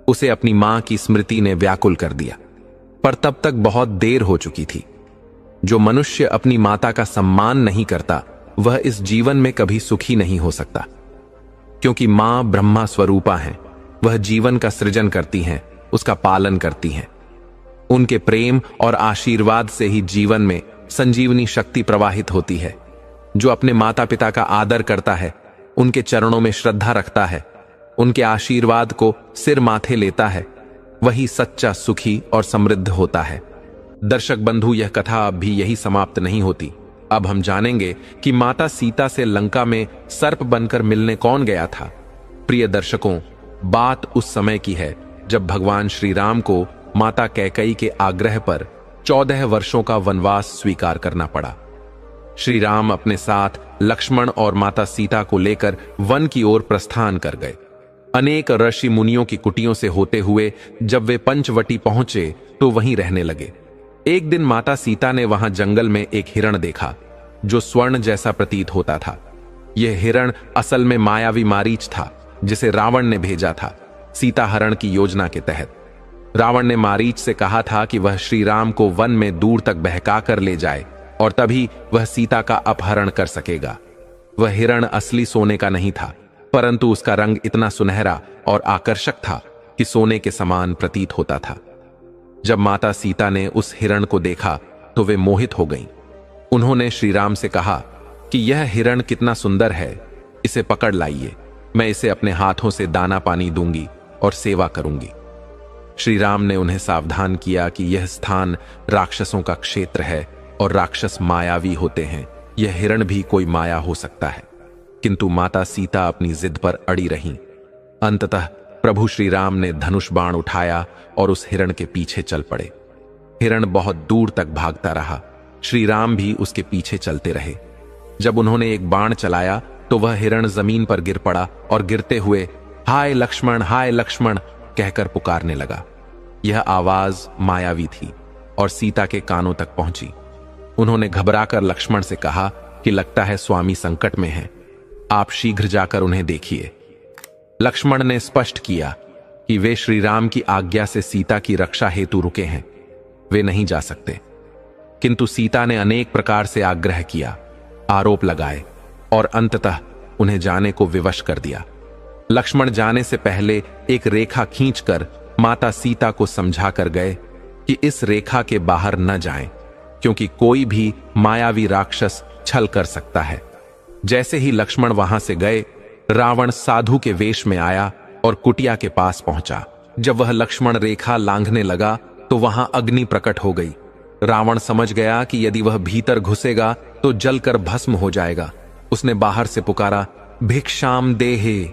उसे अपनी मां की स्मृति ने व्याकुल कर दिया, पर तब तक बहुत देर हो चुकी थी। जो मनुष्य अपनी माता का सम्मान नहीं करता वह इस जीवन में कभी सुखी नहीं हो सकता, क्योंकि मां ब्रह्मा स्वरूपा है। वह जीवन का सृजन करती हैं, उसका पालन करती हैं। उनके प्रेम और आशीर्वाद से ही जीवन में संजीवनी शक्ति प्रवाहित होती है। जो अपने माता पिता का आदर करता है, उनके चरणों में श्रद्धा रखता है, उनके आशीर्वाद को सिर माथे लेता है, वही सच्चा सुखी और समृद्ध होता है। दर्शक बंधु, यह कथा अब भी यही समाप्त नहीं होती। अब हम जानेंगे कि माता सीता से लंका में सर्प बनकर मिलने कौन गया था। प्रिय दर्शकों, बात उस समय की है जब भगवान श्री राम को माता कैकेयी के आग्रह पर 14 वर्षों का वनवास स्वीकार करना पड़ा। श्री राम अपने साथ लक्ष्मण और माता सीता को लेकर वन की ओर प्रस्थान कर गए। अनेक ऋषि मुनियों की कुटियों से होते हुए जब वे पंचवटी पहुंचे तो वहीं रहने लगे। एक दिन माता सीता ने वहां जंगल में एक हिरण देखा जो स्वर्ण जैसा प्रतीत होता था। यह हिरण असल में मायावी मारीच था, जिसे रावण ने भेजा था सीता हरण की योजना के तहत। रावण ने मारीच से कहा था कि वह श्री राम को वन में दूर तक बहका कर ले जाए और तभी वह सीता का अपहरण कर सकेगा। वह हिरण असली सोने का नहीं था, परंतु उसका रंग इतना सुनहरा और आकर्षक था कि सोने के समान प्रतीत होता था। जब माता सीता ने उस हिरण को देखा तो वे मोहित हो गईं। उन्होंने श्री राम से कहा कि यह हिरण कितना सुंदर है, इसे पकड़ लाइए। मैं इसे अपने हाथों से दाना पानी दूंगी और सेवा करूंगी। श्री राम ने उन्हें सावधान किया कि यह स्थान राक्षसों का क्षेत्र है और राक्षस मायावी होते हैं। यह हिरण भी कोई माया हो सकता है, किंतु माता सीता अपनी जिद पर अड़ी रहीं। अंततः प्रभु श्री राम ने धनुष बाण उठाया और उस हिरण के पीछे चल पड़े। हिरण बहुत दूर तक भागता रहा, श्री राम भी उसके पीछे चलते रहे। जब उन्होंने एक बाण चलाया तो वह हिरण जमीन पर गिर पड़ा और गिरते हुए हाय लक्ष्मण कहकर पुकारने लगा। यह आवाज मायावी थी और सीता के कानों तक पहुंची। उन्होंने घबराकर लक्ष्मण से कहा कि लगता है स्वामी संकट में हैं, आप शीघ्र जाकर उन्हें देखिए। लक्ष्मण ने स्पष्ट किया कि वे श्री राम की आज्ञा से सीता की रक्षा हेतु रुके हैं, वे नहीं जा सकते। किंतु सीता ने अनेक प्रकार से आग्रह किया, आरोप लगाए और अंततः उन्हें जाने को विवश कर दिया। लक्ष्मण जाने से पहले एक रेखा खींचकर माता सीता को समझा कर गए कि इस रेखा के बाहर न जाएं, क्योंकि कोई भी मायावी राक्षस छल कर सकता है। जैसे ही लक्ष्मण वहां से गए, रावण साधु के वेश में आया और कुटिया के पास पहुंचा। जब वह लक्ष्मण रेखा लांघने लगा तो वहां अग्नि प्रकट हो गई। रावण समझ गया कि यदि वह भीतर घुसेगा तो जलकर भस्म हो जाएगा। उसने बाहर से पुकारा, भिक्षाम देहे।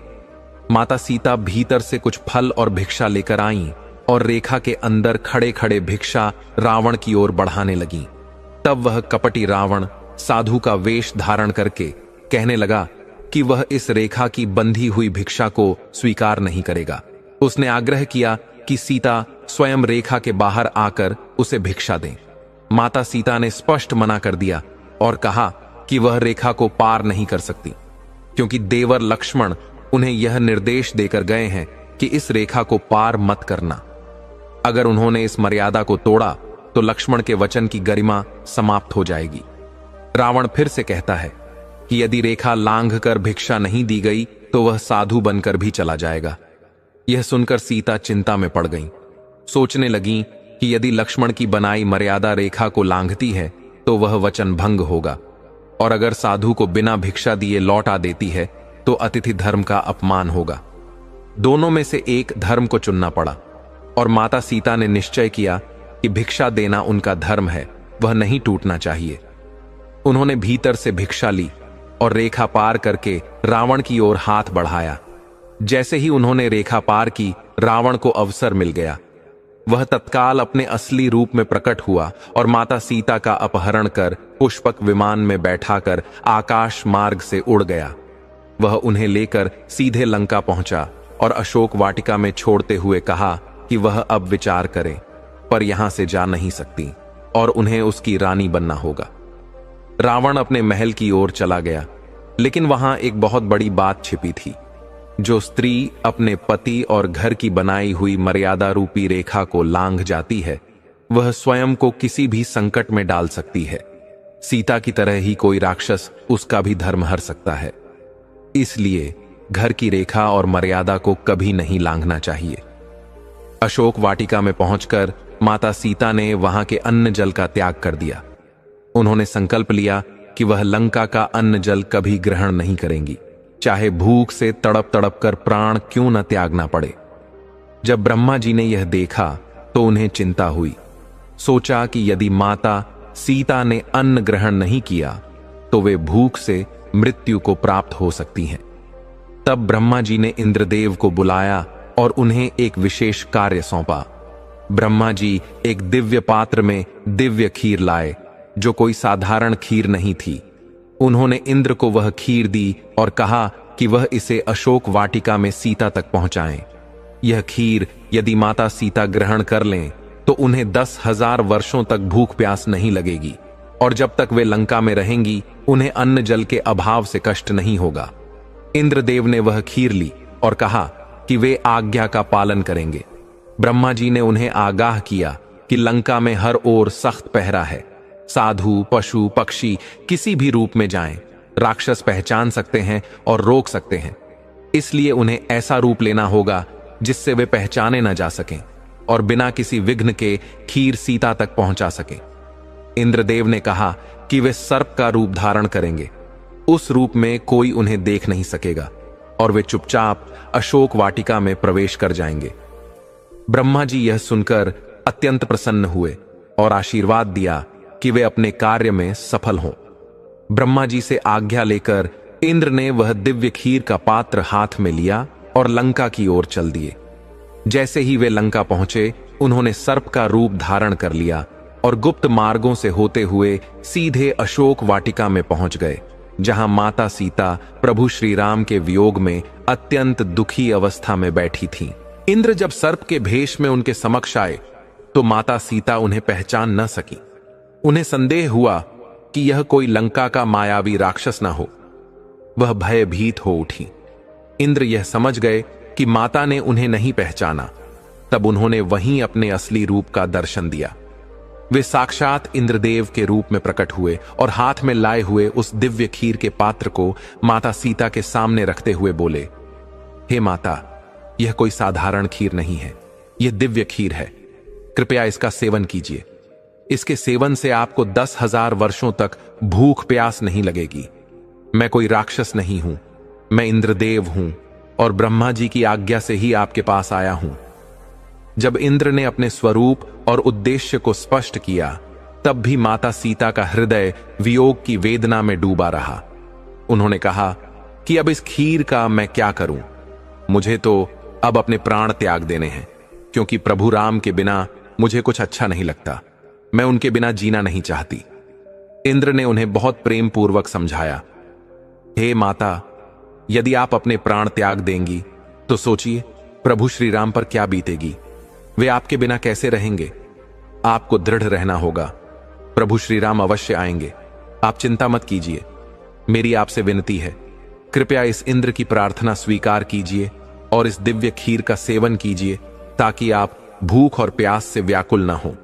माता सीता भीतर से कुछ फल और भिक्षा लेकर आईं और रेखा के अंदर खड़े खड़े भिक्षा रावण की ओर बढ़ाने लगीं। तब वह कपटी रावण साधु का वेश धारण करके कहने लगा कि वह इस रेखा की बंधी हुई भिक्षा को स्वीकार नहीं करेगा। उसने आग्रह किया कि सीता स्वयं रेखा के बाहर आकर उसे भिक्षा दें। माता सीता ने स्पष्ट मना कर दिया और कहा कि वह रेखा को पार नहीं कर सकती, क्योंकि देवर लक्ष्मण उन्हें यह निर्देश देकर गए हैं कि इस रेखा को पार मत करना। अगर उन्होंने इस मर्यादा को तोड़ा तो लक्ष्मण के वचन की गरिमा समाप्त हो जाएगी। रावण फिर से कहता है कि यदि रेखा लांघकर भिक्षा नहीं दी गई तो वह साधु बनकर भी चला जाएगा। यह सुनकर सीता चिंता में पड़ गईं। सोचने लगीं कि यदि लक्ष्मण की बनाई मर्यादा रेखा को लांघती है तो वह वचन भंग होगा, और अगर साधु को बिना भिक्षा दिए लौटा देती है तो अतिथि धर्म का अपमान होगा। दोनों में से एक धर्म को चुनना पड़ा, और माता सीता ने निश्चय किया कि भिक्षा देना उनका धर्म है, वह नहीं टूटना चाहिए। उन्होंने भीतर से भिक्षा ली और रेखा पार करके रावण की ओर हाथ बढ़ाया। जैसे ही उन्होंने रेखा पार की, रावण को अवसर मिल गया। वह तत्काल अपने असली रूप में प्रकट हुआ और माता सीता का अपहरण कर पुष्पक विमान में बैठाकर आकाश मार्ग से उड़ गया। वह उन्हें लेकर सीधे लंका पहुंचा और अशोक वाटिका में छोड़ते हुए कहा कि वह अब विचार करे, पर यहां से जा नहीं सकती और उन्हें उसकी रानी बनना होगा। रावण अपने महल की ओर चला गया, लेकिन वहां एक बहुत बड़ी बात छिपी थी। जो स्त्री अपने पति और घर की बनाई हुई मर्यादा रूपी रेखा को लांघ जाती है, वह स्वयं को किसी भी संकट में डाल सकती है। सीता की तरह ही कोई राक्षस उसका भी धर्म हर सकता है। इसलिए घर की रेखा और मर्यादा को कभी नहीं लांघना चाहिए। अशोक वाटिका में पहुंचकर माता सीता ने वहां के अन्न जल का त्याग कर दिया। उन्होंने संकल्प लिया कि वह लंका का अन्न जल कभी ग्रहण नहीं करेंगी, चाहे भूख से तड़प तड़प कर प्राण क्यों न त्यागना पड़े। जब ब्रह्मा जी ने यह देखा तो उन्हें चिंता हुई। सोचा कि यदि माता सीता ने अन्न ग्रहण नहीं किया तो वे भूख से मृत्यु को प्राप्त हो सकती हैं। तब ब्रह्मा जी ने इंद्रदेव को बुलाया और उन्हें एक विशेष कार्य सौंपा। ब्रह्मा जी एक दिव्य पात्र में दिव्य खीर लाए, जो कोई साधारण खीर नहीं थी। उन्होंने इंद्र को वह खीर दी और कहा कि वह इसे अशोक वाटिका में सीता तक पहुंचाएं। यह खीर यदि माता सीता ग्रहण कर लें तो उन्हें 10,000 वर्षों तक भूख प्यास नहीं लगेगी, और जब तक वे लंका में रहेंगी उन्हें अन्न जल के अभाव से कष्ट नहीं होगा। इंद्रदेव ने वह खीर ली और कहा कि वे आज्ञा का पालन करेंगे। ब्रह्मा जी ने उन्हें आगाह किया कि लंका में हर ओर सख्त पहरा है। साधु, पशु, पक्षी किसी भी रूप में जाएं, राक्षस पहचान सकते हैं और रोक सकते हैं। इसलिए उन्हें ऐसा रूप लेना होगा जिससे वे पहचाने न जा सकें और बिना किसी विघ्न के खीर सीता तक पहुंचा सकें। इंद्रदेव ने कहा कि वे सर्प का रूप धारण करेंगे। उस रूप में कोई उन्हें देख नहीं सकेगा और वे चुपचाप अशोक वाटिका में प्रवेश कर जाएंगे। ब्रह्मा जी यह सुनकर अत्यंत प्रसन्न हुए और आशीर्वाद दिया कि वे अपने कार्य में सफल हों। ब्रह्मा जी से आज्ञा लेकर इंद्र ने वह दिव्य खीर का पात्र हाथ में लिया और लंका की ओर चल दिए। जैसे ही वे लंका पहुंचे, उन्होंने सर्प का रूप धारण कर लिया और गुप्त मार्गों से होते हुए सीधे अशोक वाटिका में पहुंच गए, जहां माता सीता प्रभु श्री राम के वियोग में अत्यंत दुखी अवस्था में बैठी थीं। इंद्र जब सर्प के भेष में उनके समक्ष आए तो माता सीता उन्हें पहचान न सकी। उन्हें संदेह हुआ कि यह कोई लंका का मायावी राक्षस न हो। वह भयभीत हो उठी। इंद्र यह समझ गए कि माता ने उन्हें नहीं पहचाना। तब उन्होंने वहीं अपने असली रूप का दर्शन दिया। वे साक्षात इंद्रदेव के रूप में प्रकट हुए और हाथ में लाए हुए उस दिव्य खीर के पात्र को माता सीता के सामने रखते हुए बोले, हे माता, यह कोई साधारण खीर नहीं है, यह दिव्य खीर है। कृपया इसका सेवन कीजिए। इसके सेवन से आपको 10,000 वर्षों तक भूख प्यास नहीं लगेगी। मैं कोई राक्षस नहीं हूं, मैं इंद्रदेव हूं और ब्रह्मा जी की आज्ञा से ही आपके पास आया हूं। जब इंद्र ने अपने स्वरूप और उद्देश्य को स्पष्ट किया, तब भी माता सीता का हृदय वियोग की वेदना में डूबा रहा। उन्होंने कहा कि अब इस खीर का मैं क्या करूं? मुझे तो अब अपने प्राण त्याग देने हैं, क्योंकि प्रभु राम के बिना मुझे कुछ अच्छा नहीं लगता। मैं उनके बिना जीना नहीं चाहती। इंद्र ने उन्हें बहुत प्रेम पूर्वक समझाया, हे माता, यदि आप अपने प्राण त्याग देंगी तो सोचिए प्रभु श्री राम पर क्या बीतेगी। वे आपके बिना कैसे रहेंगे? आपको दृढ़ रहना होगा। प्रभु श्री राम अवश्य आएंगे, आप चिंता मत कीजिए। मेरी आपसे विनती है, कृपया इस इंद्र की प्रार्थना स्वीकार कीजिए और इस दिव्य खीर का सेवन कीजिए, ताकि आप भूख और प्यास से व्याकुल न हो।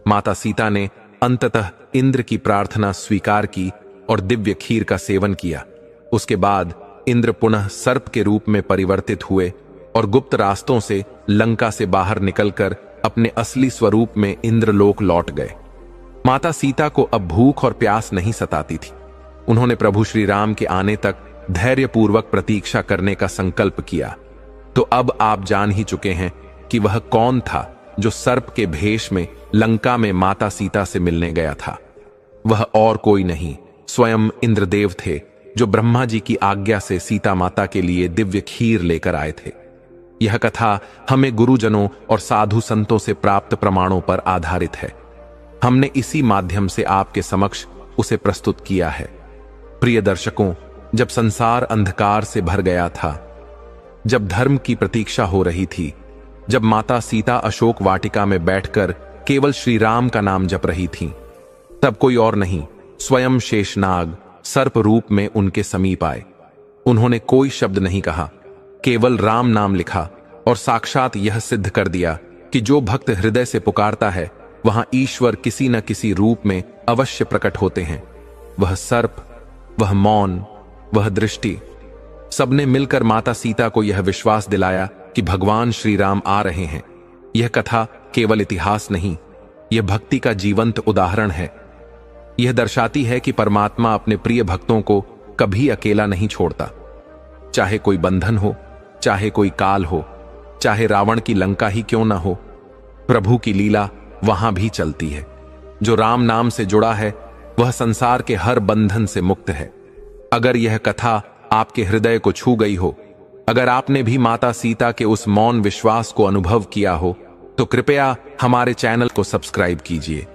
माता सीता ने अंततः इंद्र की प्रार्थना स्वीकार की और दिव्य खीर का सेवन किया। उसके बाद इंद्र पुनः सर्प के रूप में परिवर्तित हुए और गुप्त रास्तों से लंका से बाहर निकलकर अपने असली स्वरूप में इंद्रलोक लौट गए। माता सीता को अब भूख और प्यास नहीं सताती थी। उन्होंने प्रभु श्री राम के आने तक धैर्यपूर्वक प्रतीक्षा करने का संकल्प किया। तो अब आप जान ही चुके हैं कि वह कौन था जो सर्प के भेष में लंका में माता सीता से मिलने गया था। वह और कोई नहीं, स्वयं इंद्रदेव थे, जो ब्रह्मा जी की आज्ञा से सीता माता के लिए दिव्य खीर लेकर आए थे। यह कथा हमें गुरुजनों और साधु संतों से प्राप्त प्रमाणों पर आधारित है। हमने इसी माध्यम से आपके समक्ष उसे प्रस्तुत किया है। प्रिय दर्शकों, जब संसार अंधकार से भर गया था, जब धर्म की प्रतीक्षा हो रही थी, जब माता सीता अशोक वाटिका में बैठकर केवल श्री राम का नाम जप रही थीं, तब कोई और नहीं, स्वयं शेषनाग सर्प रूप में उनके समीप आए। उन्होंने कोई शब्द नहीं कहा, केवल राम नाम लिखा और साक्षात यह सिद्ध कर दिया कि जो भक्त हृदय से पुकारता है, वहां ईश्वर किसी न किसी रूप में अवश्य प्रकट होते हैं। वह सर्प, वह मौन, वह दृष्टि, सबने मिलकर माता सीता को यह विश्वास दिलाया कि भगवान श्री राम आ रहे हैं। यह कथा केवल इतिहास नहीं, यह भक्ति का जीवंत उदाहरण है। यह दर्शाती है कि परमात्मा अपने प्रिय भक्तों को कभी अकेला नहीं छोड़ता। चाहे कोई बंधन हो, चाहे कोई काल हो, चाहे रावण की लंका ही क्यों ना हो, प्रभु की लीला वहां भी चलती है। जो राम नाम से जुड़ा है, वह संसार के हर बंधन से मुक्त है। अगर यह कथा आपके हृदय को छू गई हो, अगर आपने भी माता सीता के उस मौन विश्वास को अनुभव किया हो, तो कृपया हमारे चैनल को सब्सक्राइब कीजिए।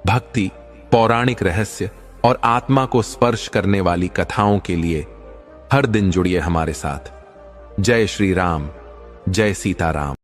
भक्ति, पौराणिक रहस्य और आत्मा को स्पर्श करने वाली कथाओं के लिए हर दिन जुड़िए हमारे साथ। जय श्री राम, जय सीताराम।